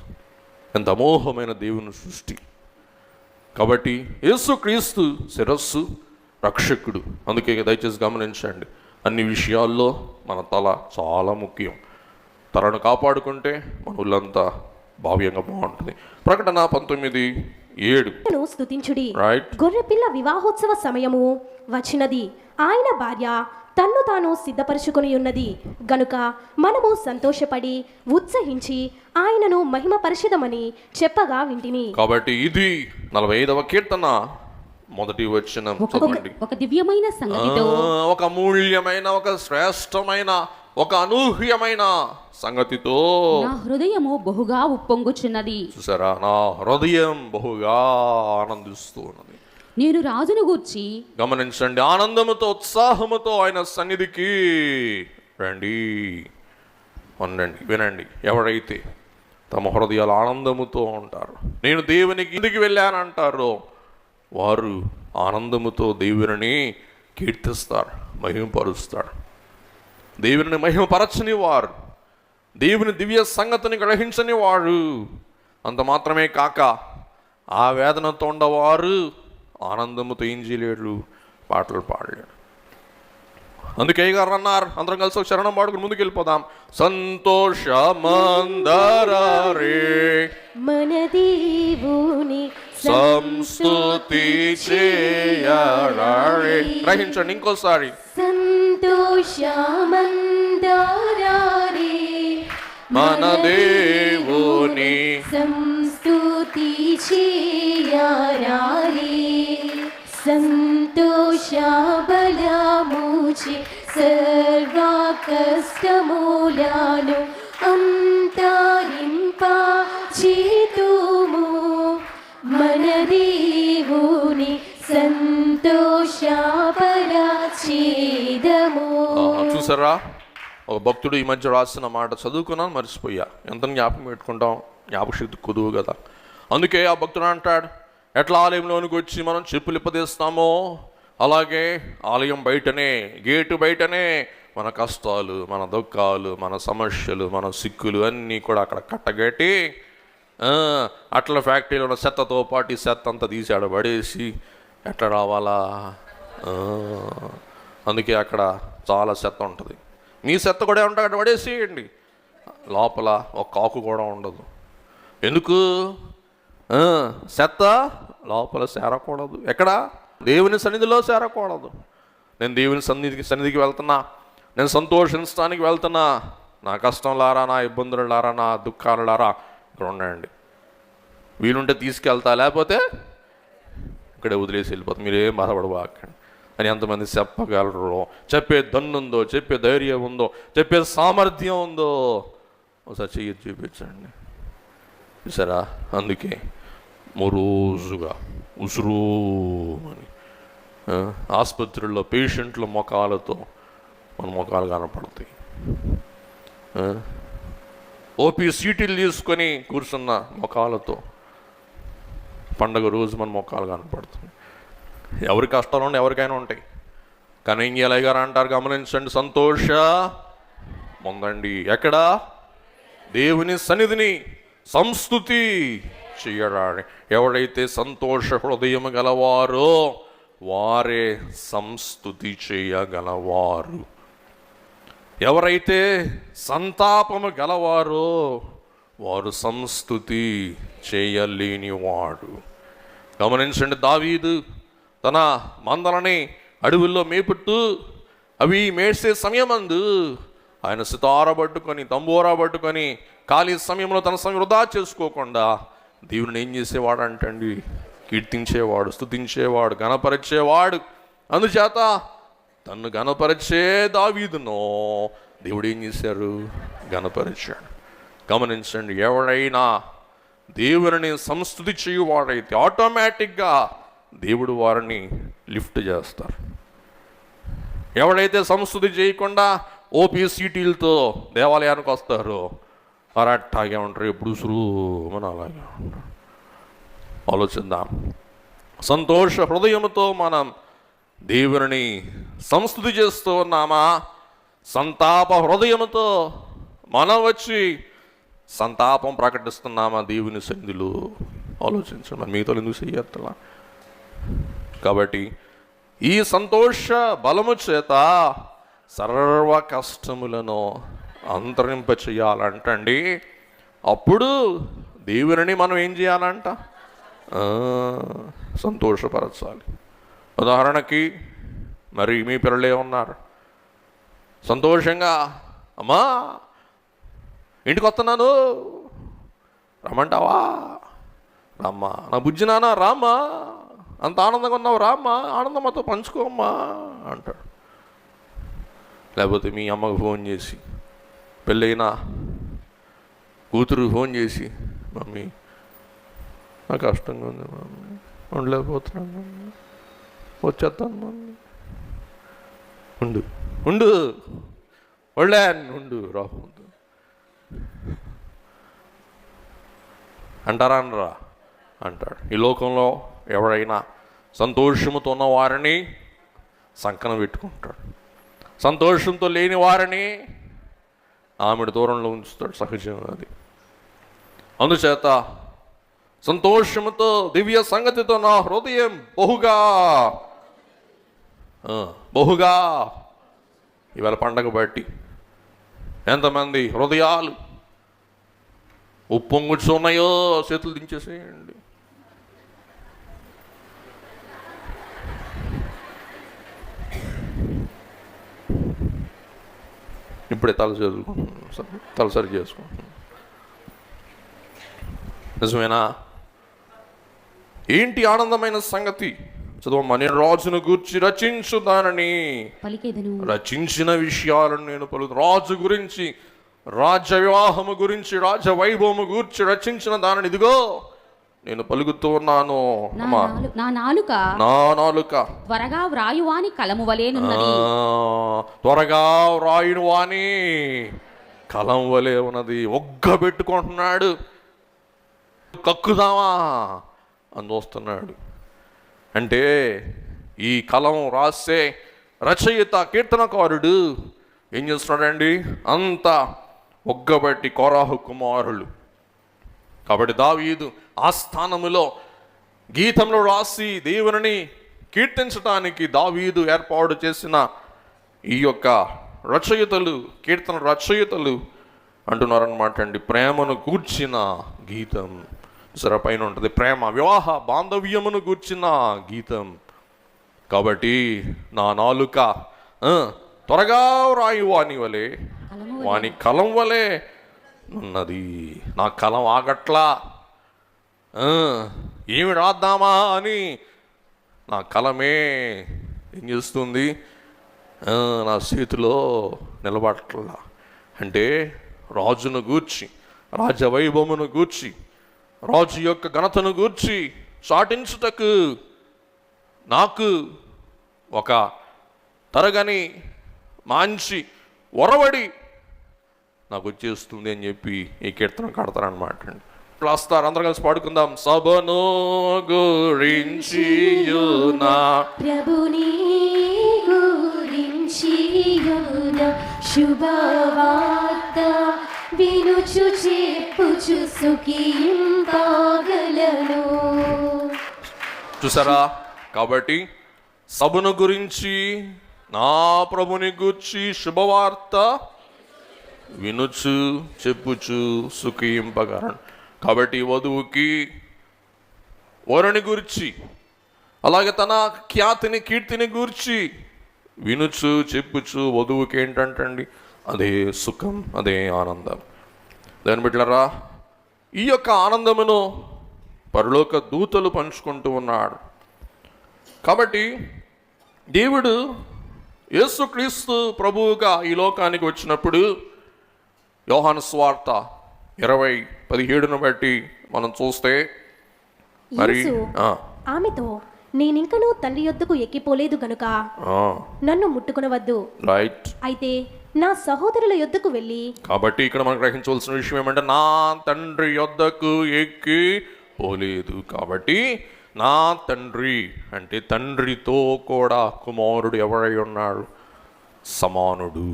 ఎంత అమోఘమైన దేవుని సృష్టి. కాబట్టి యేసుక్రీస్తు శిరస్సు, రక్షకుడు. అందుకే దయచేసి గమనించండి, అన్ని విషయాల్లో మన తల చాలా ముఖ్యం. తలను కాపాడుకుంటే మన ఊళ్ళంతా భావ్యంగా బాగుంటుంది. ప్రకటన 19:7. స్తుతించుడి, రైట్. గొర్రెపిల్ల వివాహోత్సవ సమయము వచ్చినది, ఆయన భార్య తన్ను తాను సిద్ధపరచుకొని ఉన్నది గనుక మనము సంతోషపడి ఉత్సహించి ఆయనను మహిమపరిషదమని చెప్పగా వింటిని. కాబట్టి ఇది 45వ కీర్తన 1వ వచనం చదవండి. ఒక దివ్యమైన సంగతితో, ఒక అమూల్యమైన, ఒక శ్రేష్టమైన, ఒక అనూహ్యమైన సంగతితో నా హృదయము బహుగా ఉప్పొంగుచున్నది. చూసారా? నా హృదయం బహుగా ఆనందిస్తూ ఉన్నది. నేను రాజును గూర్చి, గమనించండి, ఆనందముతో, ఉత్సాహముతో ఆయన సన్నిధికి రండి, ఉండండి, వినండి. ఎవరైతే తమ హృదయాలు ఆనందముతో ఉంటారు, నేను దేవునికి ఇంటికి వెళ్ళానంటారో వారు ఆనందముతో దేవుని కీర్తిస్తారు, మహిమపరుస్తారు. దేవుని మహిమపరచని వారు, దేవుని దివ్య సంగతిని గ్రహించని వారు, అంత మాత్రమే కాక ఆ వేదనతో ఉండవారు ఆనందముతో ఏం చేయలేడు, పాటలు పాడలేడు. అందుకే అయ్యగారు అన్నారు, అందరం కలిసి ఒక శరణం పాడుకుని ముందుకు వెళ్ళిపోదాం. సంతోషమందరే మన దేవుని సంస్తుతి చేయరారే. గ్రహించండి ఇంకోసారి. సంతోషమందరే మన దేవుని సంస్తుతి చేయరారే. సంతోష బలముచి సర్వ కష్టములను అంతరింప చేతుము. మన దేవుని సంతోషపరచేదము. చూసారా, ఒక భక్తుడు ఈ మధ్య రాసిన మాట చదువుకున్నాను, మర్చిపోయా. ఎంత జ్ఞాపకం పెట్టుకుంటాం, జ్ఞాపకశక్తి కుదువు కదా. అందుకే ఆ భక్తుడు అంటాడు, ఎట్లా ఆలయంలోనికి వచ్చి మనం చెప్పులు ఇప్పదీస్తామో అలాగే ఆలయం బయటనే, గేటు బయటనే మన కష్టాలు, మన దుఃఖాలు, మన సమస్యలు, మన సిక్కులు అన్నీ కూడా అక్కడ కట్టగట్టి అట్లా ఫ్యాక్టరీలో ఉన్న చెత్తతో పాటు చెత్త అంతా తీసాడు పడేసి ఎట్లా రావాలా. అందుకే అక్కడ చాలా చెత్త ఉంటుంది. మీ చెత్త కూడా ఉంటుంది, అక్కడ పడేసేయండి. లోపల ఒక కాకు కూడా ఉండదు. ఎందుకు? చెత్త లోపల చేరకూడదు. ఎక్కడ? దేవుని సన్నిధిలో చేరకూడదు. నేను దేవుని సన్నిధికి వెళ్తున్నా, నేను సంతోషించడానికి వెళ్తున్నా. నా కష్టంలారా, నా ఇబ్బందులారా, నా దుఃఖాలలారా ఇక్కడ ఉండండి. వీలుంటే తీసుకెళ్తా, లేకపోతే ఇక్కడే వదిలేసి వెళ్ళిపోతాం, మీరేం బాధపడబాకండి అని ఎంతమంది చెప్పగలరు? చెప్పే దన్నుందో, చెప్పే ధైర్యం ఉందో, చెప్పే సామర్థ్యం ఉందో ఒకసారి చెయ్యి చూపించండి. చూసారా? అందుకే మరోజుగా ఉసురు అని ఆసుపత్రుల్లో పేషెంట్ల ముఖాలతో మన ముఖాలు కనపడతాయి. ఓపీ సీటీలు తీసుకొని కూర్చున్న ముఖాలతో పండగ రోజు మన ముఖాలు కనపడుతుంది. ఎవరి కష్టాలు ఉండి ఎవరికైనా ఉంటాయి. కానీ ఏం చేయాలి గారు అంటారు, గమనించండి, సంతోష పొందండి. ఎక్కడ? దేవుని సన్నిధిని సంస్తుతి చేయడాలి. ఎవడైతే సంతోష హృదయం గలవారో వారే సంస్తుతి చేయగలవారు. ఎవరైతే సంతాపము గలవారో వారు సంస్తుతి చేయలేనివాడు. గమనించండి, దావీదు తన మందలని అడవుల్లో మేపుట్టు అవి మేసే సమయమందు ఆయన సితార పట్టుకొని, తంబూరా పట్టుకొని ఖాళీ సమయంలో తన సమయం వృధా చేసుకోకుండా దేవుని ఏం చేసేవాడు అంటండి, కీర్తించేవాడు, స్తుతించేవాడు, గణపరిచేవాడు. అందుచేత తన్ను గణపరిచే దావీదునో దేవుడు ఏం చేశారు? గణపరిచాడు. గమనించండి, ఎవడైనా దేవుని సంస్తుతి చేయువాడైతే ఆటోమేటిక్గా దేవుడు వారిని లిఫ్ట్ చేస్తారు. ఎవడైతే సంస్తుతి చేయకుండా ఓపీసీటీలతో దేవాలయానికి వస్తారో వారు అట్టాగే ఉంటారు, ఎప్పుడు సురుమని అలాగే ఉంటారు. ఆలోచిద్దాం. సంతోష హృదయంతో మనం దేవుని సంస్తుతి చేస్తూ ఉన్నామా? సంతాప హృదయంతో మనం వచ్చి సంతాపం ప్రకటిస్తున్నామా దేవుని సన్నిధిలో? ఆలోచించండి. మిగతా ఎందుకు చెయ్యట్లా? కాబట్టి ఈ సంతోష బలము చేత సర్వ కష్టములను అంతరింప చేయాలంటండి. అప్పుడు దేవుని మనం ఏం చేయాలంట? సంతోషపరచాలి. ఉదాహరణకి మరి మీ పిల్లలే ఉన్నారు, సంతోషంగా అమ్మా ఇంటికి వస్తున్నాను రమ్మంటావా? రామ్మా. నా బుజ్జి నాన్న రామ్మా, అంత ఆనందంగా ఉన్నావు రామ్మా, ఆనందం మాతో పంచుకోమ్మా అంటాడు. లేకపోతే మీ అమ్మకు ఫోన్ చేసి, పెళ్ళైనా కూతురు ఫోన్ చేసి, మమ్మీ నాకు కష్టంగా ఉంది మమ్మీ, ఉండలేకపోతున్నాను మమ్మీ, వచ్చేస్తాను మమ్మీ, ఉండు ఉండు ఒళ్ళాన్ ఉండు రాహుద్దు అంటారా? అనరా? అంటాడు. ఈ లోకంలో ఎవరైనా సంతోషముతో ఉన్న వారిని సంకన పెట్టుకుంటాడు, సంతోషంతో లేని వారిని ఆమెడు దూరంలో ఉంచుతాడు. సహజం అది. అందుచేత సంతోషముతో దివ్య సంగతితో నా హృదయం బహుగా ఇవాళ పండగ బట్టి ఎంతమంది హృదయాలు ఉప్పొంగుచున్నాయో చేతులు దించేసేయండి. ఇప్పుడే తలసరి చేసుకుంటున్నాను. నిజమేనా? ఏంటి ఆనందమైన సంగతి? చదువు. నేను రాజును గూర్చి రచించు దానని పలికేదను. రచించిన విషయాలను నేను రాజు గురించి, రాజ్య వివాహము గురించి, రాజ వైభవము గురించి రచించిన దానిని ఇదిగో నేను పలుకుతూ ఉన్నాను. నా నాలుక త్వరగా వ్రాయువాని కలము వలెనున్నది. త్వరగా వ్రాయువాని కలం వలె ఉన్నది. ఒగ్గబెట్టుకుంటున్నాడు, కక్కుదామా అని చూస్తున్నాడు. అంటే ఈ కలం రాసే రచయిత, కీర్తనకారుడు ఏం చేస్తున్నాడండి? అంతా ఒగ్గబెట్టి కోరాహు కుమారులు. కాబట్టి దావీదు ఆ స్థానములో గీతంలో రాసి దేవుని కీర్తించటానికి దావీదు ఏర్పాటు చేసిన ఈ యొక్క రచయితలు, కీర్తన రచయితలు అంటున్నారనమాట అండి. ప్రేమను గూర్చిన గీతం. సరే, పైన ఉంటుంది ప్రేమ, వివాహ బాంధవ్యమును గూర్చిన గీతం. కాబట్టి నా నాలుక త్వరగా వ్రాయు వాని వలె, వాని కలం వలె ఉన్నది. నా కలం ఆగట్లా, ఏమి రాద్దామా అని నా కలమే ఏం చేస్తుంది? నా చేతిలో నిలబడట్లా. అంటే రాజును గూర్చి, రాజవైభవమును గూర్చి, రాజు యొక్క ఘనతను గూర్చి చాటించుటకు నాకు ఒక తరగని మంచి ఒరవడి నాకు వచ్చేస్తుంది అని చెప్పి ఈ కీర్తన కడతారనమాట అండి. రాస్తారు. అందరం కలిసి పాడుకుందాం. సభను గురించి ప్రభుని గురించి శుభవార్త వినుచు చెప్పుచు సుఖింపగలను. చూసారా? కాబట్టి సభను గురించి, నా ప్రభుని గురించి శుభవార్త వినుచు చెప్పుచు సుఖింపగలను. కాబట్టి వధువుకి వరుని గురించి, అలాగే తన ఖ్యాతిని, కీర్తిని గూర్చి వినుచు చెప్పుచు వధువుకి ఏంటంటండి? అదే సుఖం, అదే ఆనందం. దాని బిడ్డలారా, ఈ యొక్క ఆనందమును పరలోక దూతలు పంచుకుంటూ ఉన్నాడు. కాబట్టి దేవుడు యేసుక్రీస్తు ప్రభువుగా ఈ లోకానికి వచ్చినప్పుడు యోహాను సువార్త 20:17 బట్టి మనం చూస్తే మరి ఆమెతో, నేనింకనూ తండ్రి యొద్దకు ఎక్కిపోలేదు గనుక నన్ను ముట్టుకొనవద్దు. రైట్. అయితే నా సహోదరుల యొద్దకు వెళ్ళి. కాబట్టి ఇక్కడ మనం గ్రహించవలసిన విషయం ఏమంటే, నా తండ్రి యొద్దకు ఎక్కి పోలేదు. కాబట్టి నా తండ్రి అంటే తండ్రితో కూడా కుమారుడు ఎవరై ఉన్నాడు? సమానుడు.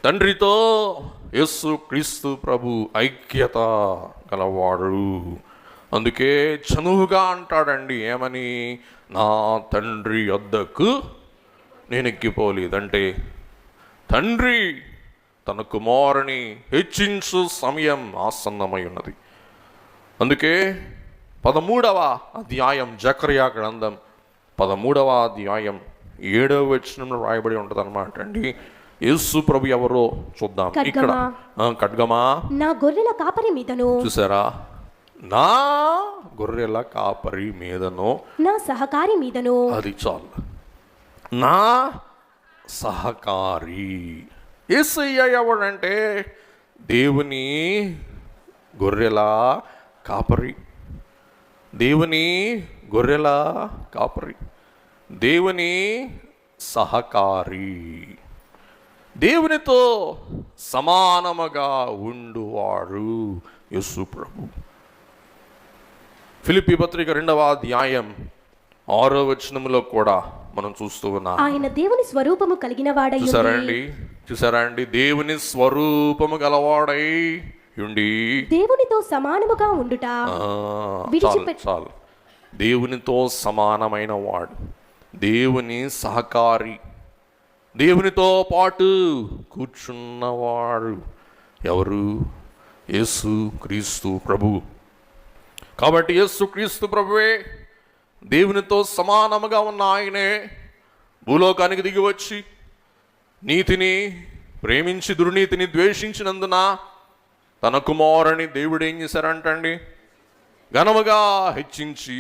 తండ్రితో యేసు క్రీస్తు ప్రభు ఐక్యత గలవాడు. అందుకే చనువుగా అంటాడండి, ఏమని? నా తండ్రి వద్దకు నేను ఎక్కిపోలేదు. అంటే తండ్రి తన కుమారుని హెచ్చించు సమయం ఆసన్నమై ఉన్నది. అందుకే 13వ అధ్యాయం జకర్యా గ్రంథం 13వ అధ్యాయం 7వ వచనంలో రాయబడి ఉంటుంది అనమాట అండి. యేసు ప్రభు ఎవరో చూద్దాం. ఇక్కడ ఖడ్గమా నా గొర్రెల కాపరి మీదను. చూసారా? నా గొర్రెల కాపరి మీదను, నా సహకారి మీదను. అది చాలు. నా సహకారి. యేసయ్య ఎవడంటే దేవుని గొర్రెల కాపరి. దేవుని గొర్రెల కాపరి, దేవుని సహకారి, దేవునితో సమానముగా ఉండువాడు యేసు ప్రభు. ఫిలిప్పీ పత్రిక 2వ అధ్యాయం 6వ వచనంలో కూడా మనం చూస్తూ ఉన్నాం. ఆయన దేవుని స్వరూపము కలిగిన వాడై. చూసారా అండి? దేవుని స్వరూపము గలవాడై ఉండి దేవునితో సమానముగా ఉండుట. చాలు. దేవునితో సమానమైన వాడు, దేవుని సహకారి, దేవునితో పాటు కూర్చున్నవాడు ఎవరు? యేసు క్రీస్తు ప్రభువు. కాబట్టి యేసు క్రీస్తు ప్రభువే, దేవునితో సమానముగా ఉన్న ఆయనే భూలోకానికి దిగి వచ్చి నీతిని ప్రేమించి దుర్నీతిని ద్వేషించినందున తన కుమారుని దేవుడు ఏం చేశారంటండి? ఘనముగా హెచ్చించి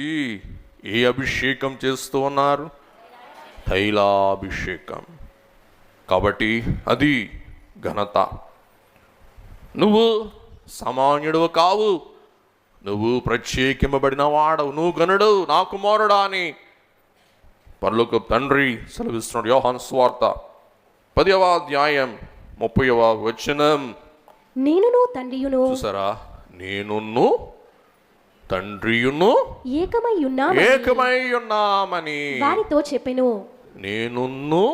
ఏ అభిషేకం చేస్తూ ఉన్నారు? తైలాభిషేకం. కాబట్టి అది ఘనత. నువ్వు సామాన్యుడు కావు, నువ్వు ప్రత్యేకింపబడిన వాడవు, నువ్వు గనుడు, నా కుమారుడా అని పరలోక తండ్రి సెలవిస్తున్నాడు. యోహాను సువార్త 10వ అధ్యాయం 30వ వచనం. నేనును తండ్రియును, చూసారా? నేనును తండ్రియును ఏకమై ఉన్నామని వారితో చెప్పెను. నేనును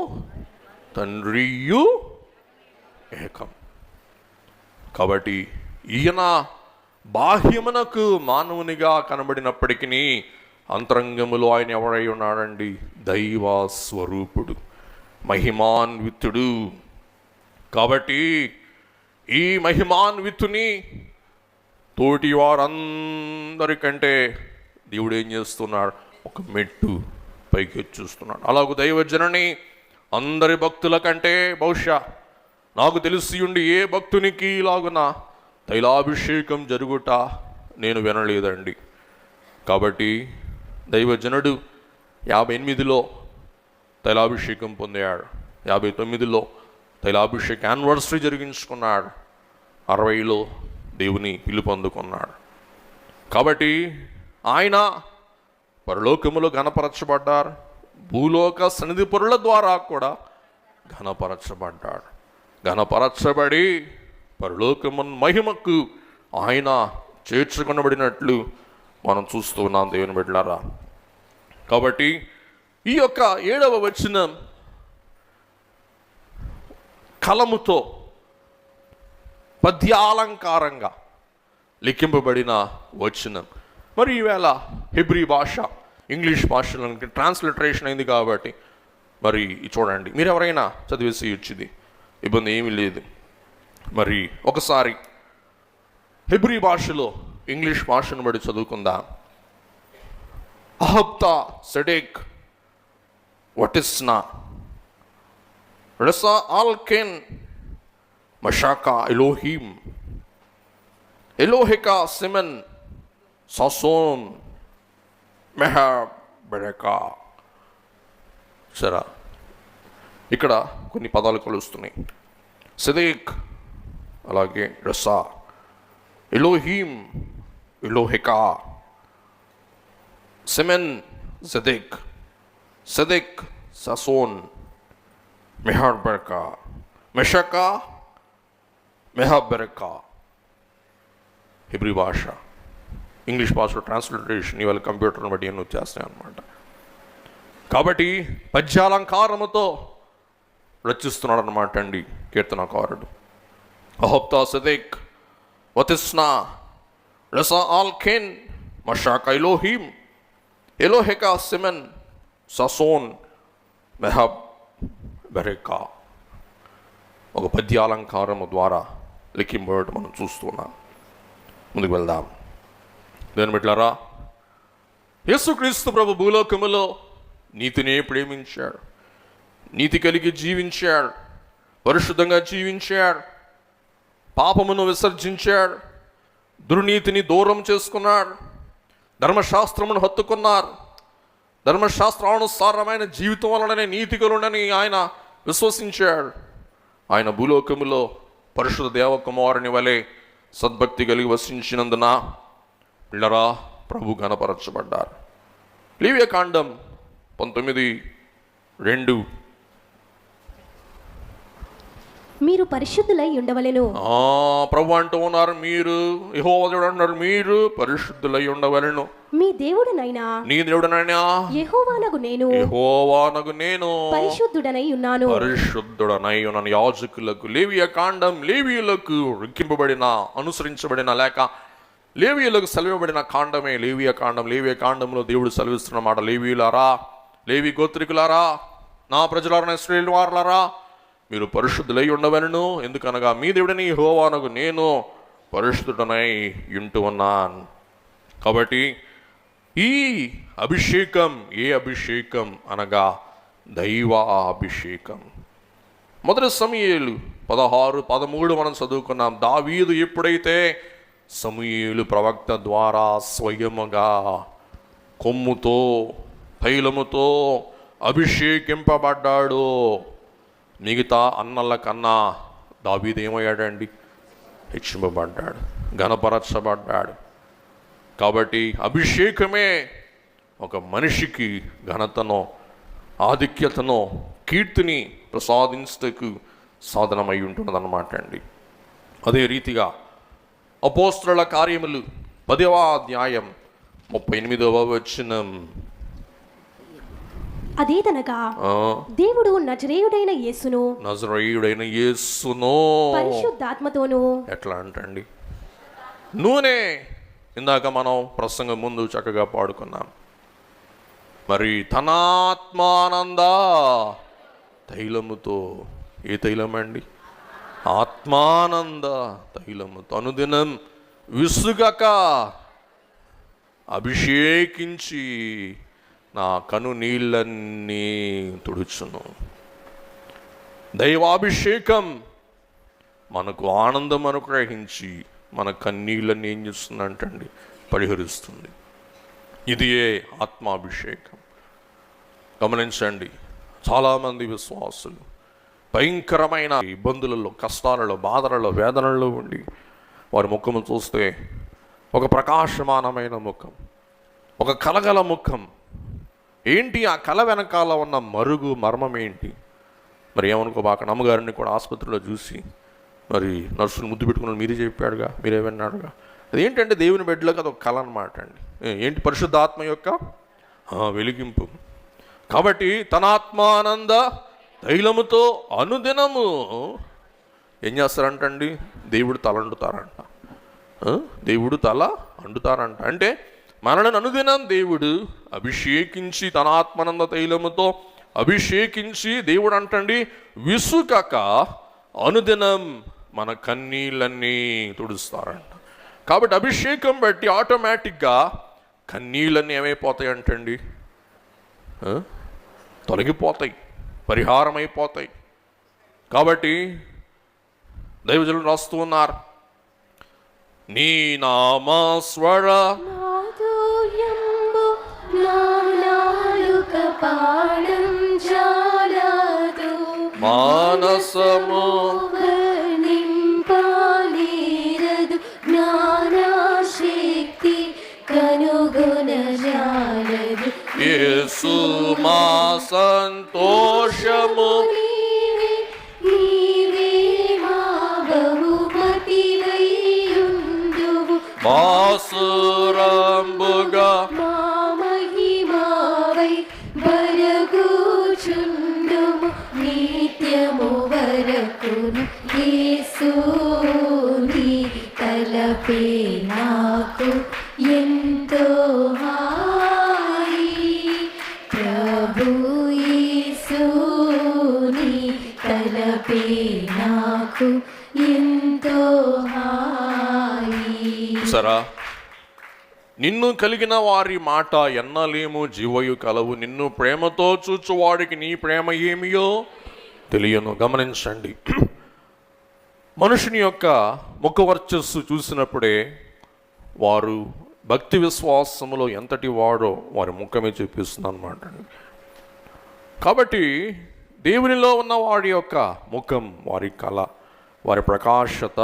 తండ్రియు ఏకం. కాబట్టి ఈయన బాహ్యమునకు మానవునిగా కనబడినప్పటికీ అంతరంగములో ఆయన ఎవరై ఉన్నాడండి? దైవ స్వరూపుడు, మహిమాన్వితుడు. కాబట్టి ఈ మహిమాన్వితుని తోటి వారందరికంటే దేవుడు ఏం చేస్తున్నాడు? ఒక మెట్టు పైకి చూస్తున్నాడు. అలాగూ దైవజనని అందరి భక్తుల కంటే బహుశా నాకు తెలిసి ఉండి ఏ భక్తునికి ఇలాగున తైలాభిషేకం జరుగుట నేను వినలేదండి. కాబట్టి దైవజనుడు 58లో తైలాభిషేకం పొందాడు, 59లో తైలాభిషేక యానివర్సరీ జరిగించుకున్నాడు, 60లో దేవుని పిలుపు అందుకున్నాడు. కాబట్టి ఆయన పరలోకములో ఘనపరచబడ్డారు, భూలోక సన్నిధి పరుల ద్వారా కూడా ఘనపరచబడ్డాడు. ఘనపరచబడి పరలోకము మహిమకు ఆయన చేర్చుకొనబడినట్లు మనం చూస్తూ ఉన్నాం దేవుని బిడ్డలారా. కాబట్టి ఈ యొక్క 7వ వచనం కలముతో పద్యాలంకారంగా లిఖింపబడిన వచనం. మరి ఈవేళ హెబ్రీ భాష ఇంగ్లీష్ భాషలోకి ట్రాన్స్లిటరేషన్ అయింది కాబట్టి మరి చూడండి, మీరు ఎవరైనా చదివేసి వచ్చింది, ఇబ్బంది ఏమీ లేదు. మరి ఒకసారి హెబ్రీ భాషలో ఇంగ్లీష్ భాషను బట్టి చదువుకుందాం. అహబ్తా సెడేక్ వటిస్నా రసా ఆల్కెన్ మషాకా ఎలోహీం ఎలోహెకా సిమెన్ సాసోన్ మెహాబెరెకా. సరే, ఇక్కడ కొన్ని పదాలు కలుస్తున్నాయి. సెదేక్, అలాగే రసా, ఎలోహీం, ఎలోహెకా, సెమెన్ సెదేక్, సెదేక్ సాసోన్ మెహాబెరెకా, మెషకా మెహాబెరెకా. హెబ్రీ భాష ఇంగ్లీష్ భాషలో ట్రాన్స్లిటరేషన్ ఇవాళ కంప్యూటర్ని బట్టి ఎన్ని వచ్చేస్తాయి అన్నమాట. కాబట్టి పద్యాలంకారముతో రచిస్తున్నాడు అన్నమాట అండి కీర్తనకారుడు. అహబ్తా సెదేక్ వతిస్నా రసా ఆల్కెన్ మషాకా ఎలోహీం ఎలోహెకా సిమెన్ సాసోన్ మెహాబెరెకా. ఒక పద్యాలంకారము ద్వారా లిఖింపబడటం మనం చూస్తున్నాం. ముందుకు వెళ్దాం. దేని బిడ్డలారా, యేసుక్రీస్తు ప్రభు భూలోకములో నీతినే ప్రేమించాడు, నీతి కలిగి జీవించాడు, పరిశుద్ధంగా జీవించాడు, పాపమును విసర్జించాడు, దుర్నీతిని దూరం చేసుకున్నాడు, ధర్మశాస్త్రమును హత్తుకున్నారు, ధర్మశాస్త్రానుసారమైన జీవితం వలననే నీతికలుడని ఆయన విశ్వసించాడు. ఆయన భూలోకములో పరిశుద్ధ దేవకుమారుని వలె సద్భక్తి కలిగి వసించినందున పిల్లరా ప్రభు ఘనపరచబడ్డారు. లేవియాకాండం 19:2 మీరు పరిశుద్ధులై ఉండవలెను. ప్రభు అంటూ ఉన్నారు, మీరు యెహోవా దేవుడు అంటున్నారు, మీరు పరిశుద్ధులై ఉండవలెను. మీ దేవుడనైనా నీ దేవుడనైనా యెహోవానగు నేను పరిశుద్ధుడనై ఉన్నాను. పరిశుద్ధుడనై ఉన్నాను. యాజకులకు లేవియాకాండం లేవీయులకు రిక్కింపబడిన అనుసరించబడిన లేక లేవీయులకు సెలవిబడిన కాండమే లేవియాకాండం. లేవియాకాండంలో దేవుడు సెలవిస్తున్న మాట, లేవీయులారా, లేవి గోత్రికులారా, నా ప్రజలారా ఇశ్రాయేలు వారలారా మీరు పరిశుద్ధులై ఉండవలెను, ఎందుకనగా మీ దేవుడని యెహోవానగు నేను పరిశుద్ధుడనై ఉంటూ ఉన్నాను. కాబట్టి ఈ అభిషేకం ఏ అభిషేకం అనగా దైవ అభిషేకం. మొదటి సమూయేలు 16-13 మనం చదువుకున్నాం. దావీదు ఎప్పుడైతే సమూయేలు ప్రవక్త ద్వారా స్వయముగా కొమ్ముతో తైలముతో అభిషేకింపబడ్డాడు, మిగతా అన్నల కన్నా దావీదు ఏమయ్యాడండి? హెచ్చింపబడ్డాడు, ఘనపరచబడ్డాడు. కాబట్టి అభిషేకమే ఒక మనిషికి ఘనతను, ఆధిక్యతను, కీర్తిని ప్రసాదించటకు సాధనమై ఉంటున్నదన్నమాట అండి. అదే రీతిగా అపోస్తలుల కార్యములు 10వ అధ్యాయం 38వ వచనం. అదేదనగా దేవుడు నజరేయుడైన యేసును పరిశుద్ధాత్మతోను. ఎట్లా అంటండి? నూనె ఇందాక మనం ప్రసంగం ముందు చక్కగా పాడుకున్నాం. మరి తనాత్మానంద తైలముతో, ఏ తైలం అండి? ఆత్మానంద తైలముతో అనుదినం విసుగక అభిషేకించి నా కను నీళ్ళన్నీ తుడుచును. దైవాభిషేకం మనకు ఆనందం అనుగ్రహించి మన కన్నీళ్ళన్నీ ఏం చేస్తుందంటండి? పరిహరిస్తుంది. ఇదియే ఆత్మాభిషేకం. గమనించండి, చాలామంది విశ్వాసులు భయంకరమైన ఇబ్బందులలో, కష్టాలలో, బాధలలో, వేదనలలో ఉండి వారి ముఖము చూస్తే ఒక ప్రకాశమానమైన ముఖం, ఒక కలగల ముఖం. ఏంటి ఆ కళ వెనకాల ఉన్న మరుగు మర్మం ఏంటి? మరి ఏమనుకోబాక, అమ్మగారిని కూడా ఆసుపత్రిలో చూసి మరి నర్సులు ముద్దు పెట్టుకున్నాను, మీరే చెప్పాడుగా, మీరే విన్నాడుగా. అదేంటంటే దేవుని బిడ్డలకు అదొక కళ అన్నమాట అండి. ఏంటి? పరిశుద్ధాత్మ యొక్క వెలిగింపు. కాబట్టి తన ఆత్మానంద తైలముతో అనుదినము ఏం చేస్తారంటండి? దేవుడు తల అండుతారంట. దేవుడు తల అండుతారంట. అంటే మనల్ని అనుదినం దేవుడు అభిషేకించి తన ఆత్మానంద తైలముతో అభిషేకించి దేవుడు అంటండి విసుకక అనుదినం మన కన్నీళ్ళన్నీ తుడుస్తారంట. కాబట్టి అభిషేకం బట్టి ఆటోమేటిక్గా కన్నీళ్ళన్నీ ఏమైపోతాయి అంటండి? తొలగిపోతాయి, పరిహారం అయిపోతాయి. కాబట్టి దైవజనులు రాస్తూ ఉన్నారు, నీ నామస్వర మానసము యేసు మా సంతోషము బాసురంబుగా నిత్యము వరకును యేసుని తలపే నాకు ఎంతో హాయి. ప్రభు యేసుని తలపే నాకు ఎంతో హాయి. సరా, నిన్ను కలిగిన వారి మాట ఎన్నలేమో జీవయు కలవు, నిన్ను ప్రేమతో చూచువాడికి నీ ప్రేమ ఏమియో తెలియను. గమనించండి, మనుషుని యొక్క ముఖ వర్చస్సు చూసినప్పుడే వారు భక్తి విశ్వాసములో ఎంతటి వాడో వారి ముఖమే చూపిస్తుంది అన్నమాట. కాబట్టి దేవునిలో ఉన్న వాడి యొక్క ముఖం, వారి కళ, వారి ప్రకాశత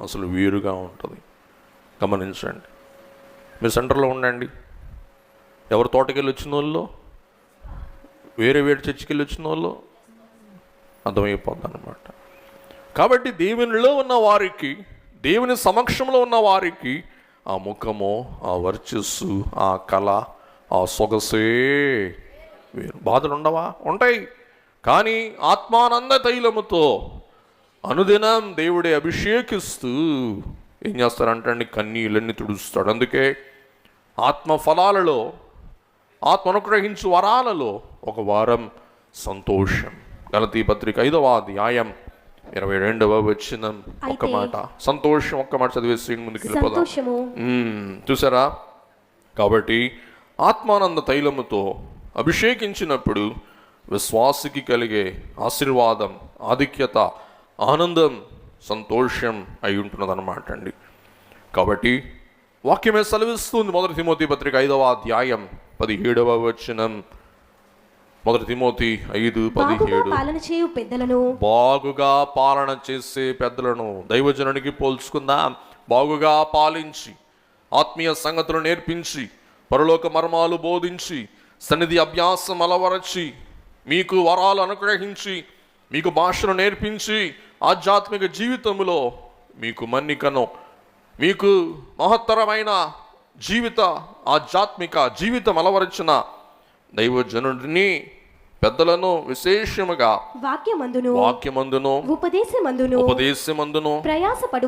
అసలు వేరుగా ఉంటుంది. గమనించండి, మీరు సెంటర్లో ఉండండి, ఎవరు తోటకెళ్ళి వచ్చిన వాళ్ళు, వేరే చర్చికి వెళ్ళి వచ్చిన వాళ్ళు అర్థమైపోద్ది అన్నమాట. కాబట్టి దేవునిలో ఉన్న వారికి, దేవుని సమక్షంలో ఉన్న వారికి ఆ ముఖము, ఆ వర్చస్సు, ఆ కళ, ఆ సొగసే వేరు. బాధలు ఉండవా? ఉంటాయి. కానీ ఆత్మానంద తైలముతో అనుదినం దేవుడే అభిషేకిస్తూ ఏం చేస్తారంటే కన్నీళ్ళన్నీ తుడుస్తాడు. అందుకే ఆత్మ ఫలాలలో, ఆత్మ అనుగ్రహించు వరాలలో ఒక వారం సంతోషం. గలతీ పత్రిక 5వ అధ్యాయం 22వ వచనం. ఒక్క మాట సంతోషం, ఒక్క మాట చదివేసి ముందుకు వెళ్ళిపోదాం. సంతోషము. చూసారా? కాబట్టి ఆత్మానంద తైలముతో అభిషేకించినప్పుడు విశ్వాసికి కలిగే ఆశీర్వాదం, ఆధిక్యత, ఆనందం, సంతోషం అయి ఉంటున్నదన్నమాట అండి. కాబట్టి వాక్యమే సెలవిస్తుంది. 1 తిమోతి పత్రిక 5వ అధ్యాయం 17వ వచనం. 1 తిమోతి 5:17. పాలన చేయు పెద్దలను, బాగుగా పాలన చేసే పెద్దలను దైవజనునికి పోల్చుకుందాం. బాగుగా పాలించి, ఆత్మీయ సంగతులు నేర్పించి, పరలోక మర్మాలు బోధించి, సన్నిధి అభ్యాసం అలవరచి, మీకు వరాలు అనుగ్రహించి, మీకు భాషను నేర్పించి, ఆధ్యాత్మిక జీవితంలో మీకు మన్నికను, మీకు మహత్తరమైన ఆధ్యాత్మిక జీవితం అలవరించిన దైవజనుడిని, పెద్దలను విశేషముగా వాక్యమందును ఉపదేశమందును ప్రయాసపడు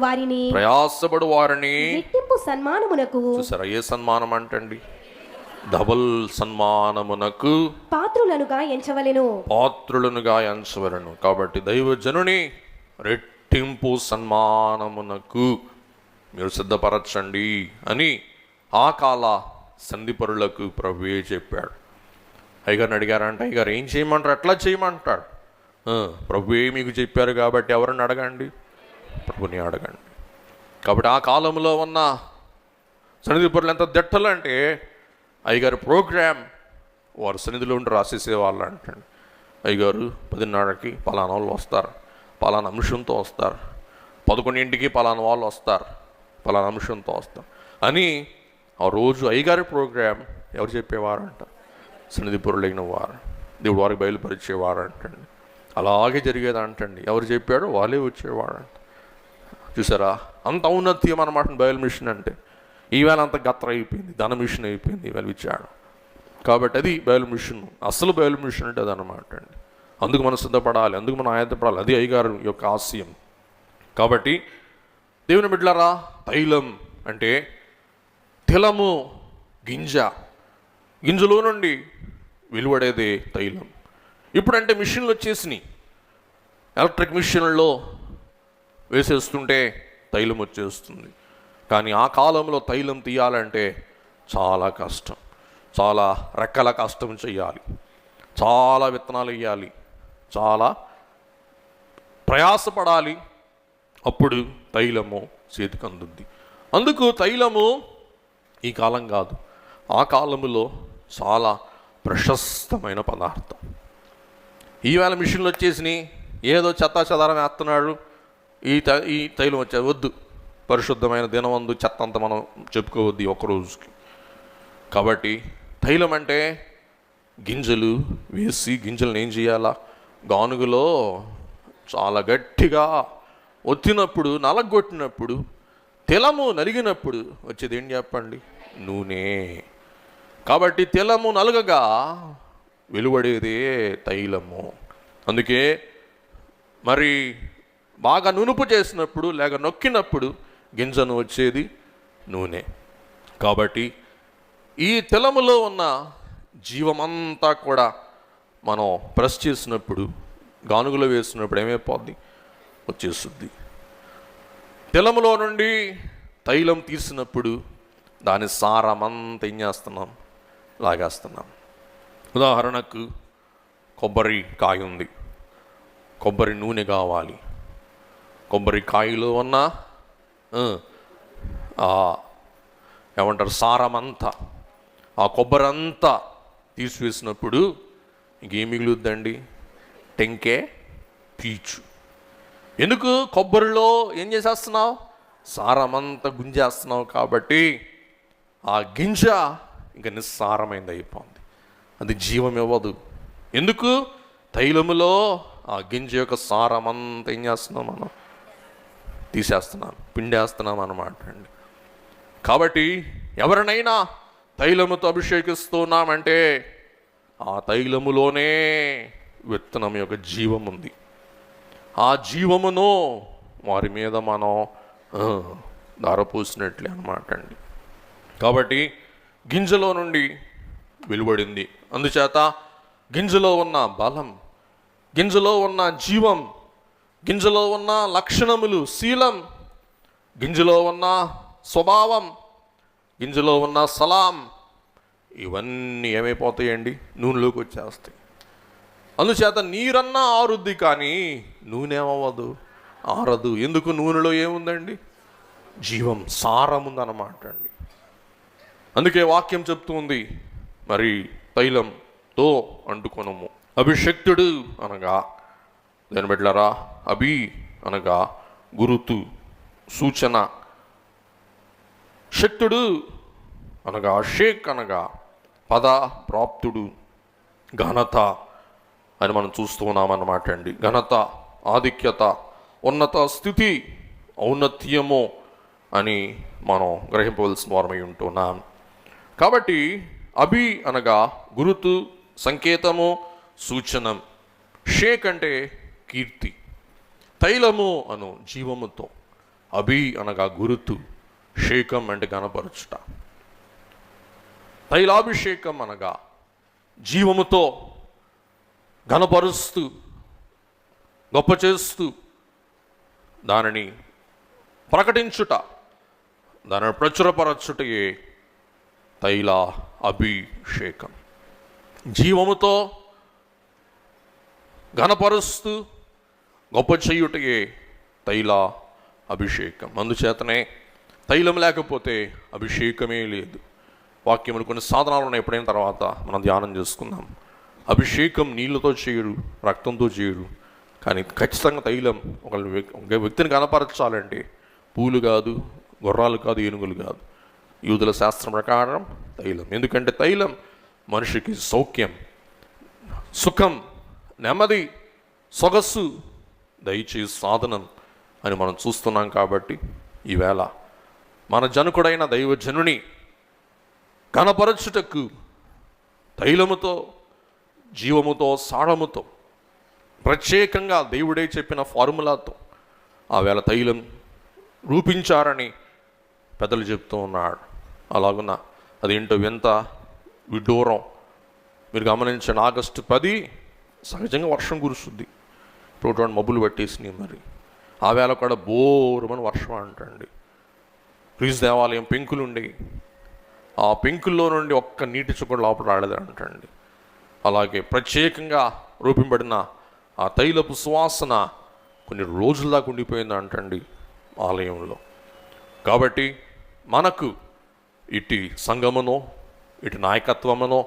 వారిని రెట్టింపు సన్మానమునకు, చూసారా? ఏ సన్మానం అంటండి? డబుల్ సన్మానమునకు పాత్రులనుగా ఎంచవలెను. కాబట్టి దైవజనుని రెట్టింపు సన్మానమునకు మీరు సిద్ధపరచండి అని ఆ కాల సంధిపరులకు ప్రభువే చెప్పాడు. అయ్యగారిని అడిగారంట, అయ్యగారు ఏం చేయమంటారు? ఎట్లా చేయమంటాడు? ప్రభువే మీకు చెప్పారు కాబట్టి ఎవరిని అడగండి? ప్రభుని అడగండి. కాబట్టి ఆ కాలంలో ఉన్న సన్నిధిపరులు ఎంత దిట్టలు అంటే, అయ్యగారు ప్రోగ్రామ్ వారు సన్నిధిలో ఉండి రాసేసేవాళ్ళు అంటండి. అయ్యగారు 10:30కి పలానా వాళ్ళు వస్తారు, పలానా అంశంతో వస్తారు, 11ంటికి పలానా వాళ్ళు వస్తారు, పలానా అంశంతో వస్తారు అని ఆ రోజు అయ్యగారి ప్రోగ్రామ్ ఎవరు చెప్పేవారంట? సన్నిధిపరులైన వారు, దేవుడు వారికి బయలుపరిచేవారు అంటండి. అలాగే జరిగేది అంటండి. ఎవరు చెప్పాడో వాళ్ళే వచ్చేవాడంట. చూసారా? అంత ఔన్నత్యం అన్నమాట బయలు మిషన్ అంటే. ఈవేళ అంత గత్ర అయిపోయింది, ధన మిషన్ అయిపోయింది ఈవేళ ఇచ్చాడు. కాబట్టి అది బయలు మిషన్. అసలు బయలు మిషన్ అంటే అది అన్నమాట అండి. అందుకు మనం సిద్ధపడాలి, అందుకు మనం ఆయత్తపడాలి. అది అయ్యగారు యొక్క ఆశయం. కాబట్టి దేవుని బిడ్డలారా, తైలం అంటే తిలము గింజలో నుండి వెలువడేదే తైలం. ఇప్పుడంటే మిషన్లు వచ్చేసినాయి, ఎలక్ట్రిక్ మిషన్లలో వేసేస్తుంటే తైలం వచ్చేస్తుంది. కానీ ఆ కాలంలో తైలం తీయాలంటే చాలా కష్టం, చాలా రెక్కల కష్టం చేయాలి, చాలా విత్తనాలు వేయాలి, చాలా ప్రయాసపడాలి. అప్పుడు తైలము చేతికి అందుద్ది. అందుకు తైలము ఈ కాలం కాదు, ఆ కాలములో చాలా ప్రశస్తమైన పదార్థం. ఈవేళ మిషన్లు వచ్చేసినాయి, ఏదో చెత్త చెదారం వేస్తున్నాడు, ఈ తైలం వచ్చేది వద్దు. పరిశుద్ధమైన దినవందు చెత్త అంతా మనం చెప్పుకోవద్దు ఒక రోజుకి. కాబట్టి తైలం అంటే గింజలు వేసి, గింజలను ఏం చేయాలా? గానుగులో చాలా గట్టిగా ఒత్తినప్పుడు, నలగొట్టినప్పుడు, తిలము నలిగినప్పుడు వచ్చేది ఏం చెప్పండి? నూనె. కాబట్టి తిలము నలుగగా వెలువడేదే తైలము. అందుకే మరి బాగా నునుపు చేసినప్పుడు లేక నొక్కినప్పుడు గింజను వచ్చేది నూనె. కాబట్టి ఈ తిలములో ఉన్న జీవమంతా కూడా మనం ప్రెస్ చేసినప్పుడు, గానుగులో వేసినప్పుడు ఏమైపోద్ది? వచ్చేస్తుంది. తిలములో నుండి తైలం తీసినప్పుడు దాని సారమంతా ఏం చేస్తున్నాం? లాగేస్తున్నాం. ఉదాహరణకు కొబ్బరి కాయ ఉంది, కొబ్బరి నూనె కావాలి. కొబ్బరి కాయలో ఉన్న ఏమంటారు సారమంతా, ఆ కొబ్బరి అంతా తీసివేసినప్పుడు ఇంకేం మిగులుద్దండి? టెంకే, పీచు. ఎందుకు? కొబ్బరిలో ఏం చేసేస్తున్నావు? సారమంతా గుంజేస్తున్నావు. కాబట్టి ఆ గింజ ఇంకా నిస్సారమైంది అయిపోయింది, అది జీవం ఇవ్వదు. ఎందుకు? తైలములో ఆ గింజ యొక్క సారమంతా ఏం చేస్తున్నాం? మనం తీసేస్తున్నాం, పిండేస్తున్నాం అన్నమాట అండి. కాబట్టి ఎవరినైనా తైలముతో అభిషేకిస్తున్నామంటే ఆ తైలములోనే విత్తనం యొక్క జీవం ఉంది. ఆ జీవమును వారి మీద మనం దారపోసినట్లే అన్నమాట అండి. కాబట్టి గింజలో నుండి వెలువడింది. అందుచేత గింజలో ఉన్న బలం, గింజలో ఉన్న జీవం, గింజలో ఉన్న లక్షణములు, శీలం, గింజలో ఉన్న స్వభావం, గింజలో ఉన్న సలాం, ఇవన్నీ ఏమైపోతాయండి? నూనెలోకి వచ్చేస్తాయి. అందుచేత నీరన్నా ఆరుద్ది కానీ నూనె ఏమవ్వదు, ఆరదు. ఎందుకు? నూనెలో ఏముందండి? జీవం, సారం ఉందన్నమాట అండి. అందుకే వాక్యం చెప్తుంది, మరి తైలంతో అంటుకొనము. అభిషక్తుడు అనగా దాని బిడ్డలారా, అభి అనగా గురుతు, సూచన. శక్తుడు అనగా షేక్ అనగా పద ప్రాప్తుడు, ఘనత అని మనం చూస్తూ ఉన్నామన్నమాట అండి. ఘనత, ఆధిక్యత, ఉన్నత స్థితి, ఔన్నత్యము అని మనం గ్రహింపవలసిన వారమై ఉంటున్నాం. కాబట్టి అభి అనగా గురుతు, సంకేతము, సూచనం. షేక్ అంటే కీర్తి, తైలము అను జీవముతో. అభి అనగా గురుతు, షేకం అంటే గణపరచుట. తైలాభిషేకం అనగా జీవముతో ఘనపరుస్తూ, గొప్ప చేస్తూ, దానిని ప్రకటించుట, దానిని ప్రచురపరచుటయే తైల అభిషేకం. జీవముతో ఘనపరుస్తూ గొప్ప చేయుటయే తైల అభిషేకం. అందుచేతనే తైలం లేకపోతే అభిషేకమే లేదు. వాక్యములు కొన్ని సాధనాలు ఉన్నాయి, ఎప్పుడైన తర్వాత మనం ధ్యానం చేసుకుందాం. అభిషేకం నీళ్ళతో చేయరు, రక్తంతో చేయరు, కానీ ఖచ్చితంగా తైలం ఒక వ్యక్తిని కనపరచాలంటే పూలు కాదు, గుర్రాలు కాదు, ఏనుగులు కాదు, యూదుల శాస్త్రం ప్రకారం తైలం. ఎందుకంటే తైలం మనిషికి సౌఖ్యం, సుఖం, నెమ్మది, సొగస్సు దయచేసి సాధనం అని మనం చూస్తున్నాం. కాబట్టి ఈవేళ మన జనకుడైన దైవజనుని కనపరచుటకు తైలముతో, జీవముతో, సారముతో, ప్రత్యేకంగా దేవుడే చెప్పిన ఫార్ములాతో ఆవేళ తైలం రూపించారని పెద్దలు చెప్తూ ఉన్నాడు. అలాగున్న అదేంటో ఎంత విడ్డూరం. మీరు గమనించండి, ఆగస్టు 10 సహజంగా వర్షం కురుస్తుంది. ఇప్పుడు మబ్బులు పట్టేసినాయి. మరి ఆవేళ కూడా బోరుమని వర్షం అంటండి. ప్లీజ్ దేవాలయం పెంకులుండి, ఆ పెంకుల్లో నుండి ఒక్క నీటి చుక్క లోపల రాలేదు అంటండి. అలాగే ప్రత్యేకంగా రూపింపబడిన ఆ తైలపు సువాసన కొన్ని రోజుల దాకా ఉండిపోయింది అంటండి ఆలయంలో. కాబట్టి మనకు ఇటు సంగమనో, ఇటు నాయకత్వమనో,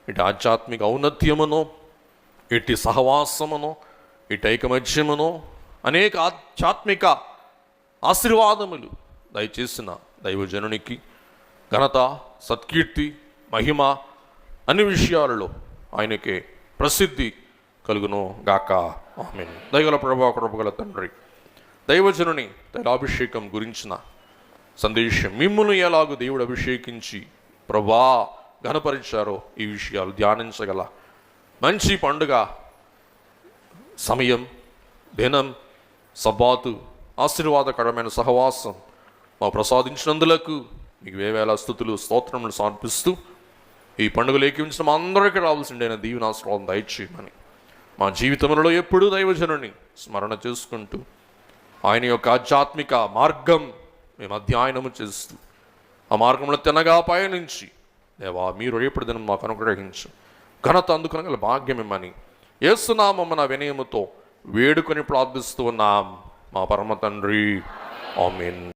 ఇటు ఆధ్యాత్మిక ఔన్నత్యమనో, ఇటు సహవాసమనో, ఇటు ఐకమత్యమనో, అనేక ఆధ్యాత్మిక ఆశీర్వాదములు దయచేసిన దైవజనునికి ఘనత, సత్కీర్తి, మహిమ అన్ని విషయాలలో ఆయనకే ప్రసిద్ధి కలుగును గాక. ఆమేన్. దయగల ప్రభువా, కృపగల తండ్రి, దైవజనుని తైలాభిషేకం గురించిన సందేశం, మిమ్మును ఎలాగూ దేవుడు అభిషేకించి ప్రభువా ఘనపరిచారో ఈ విషయాలు ధ్యానించగల మంచి పండుగ సమయం, దినం, సబ్బాతు, ఆశీర్వాదకరమైన సహవాసం మా ప్రసాదించినందులకు మీకు వేవేల స్తుతులు, స్తోత్రములు సమర్పిస్తూ ఈ పండుగలు ఏకీవించిన మా అందరికీ రావాల్సిండైన దీవెనాశీర్వాదం దయచేయమని మా జీవితంలో ఎప్పుడూ దైవజనుని స్మరణ చేసుకుంటూ ఆయన యొక్క ఆధ్యాత్మిక మార్గం మేము అధ్యయనము చేస్తూ ఆ మార్గంలో తినగా పయనించి దేవా మీరు రేపటి దినం మాకు అనుగ్రహించు, ఘనత అందుకునగల భాగ్యం ఇమ్మని యేసునామమున వినయముతో వేడుకొని ప్రార్థిస్తూ ఉన్నాం మా పరమ తండ్రి. ఆమేన్.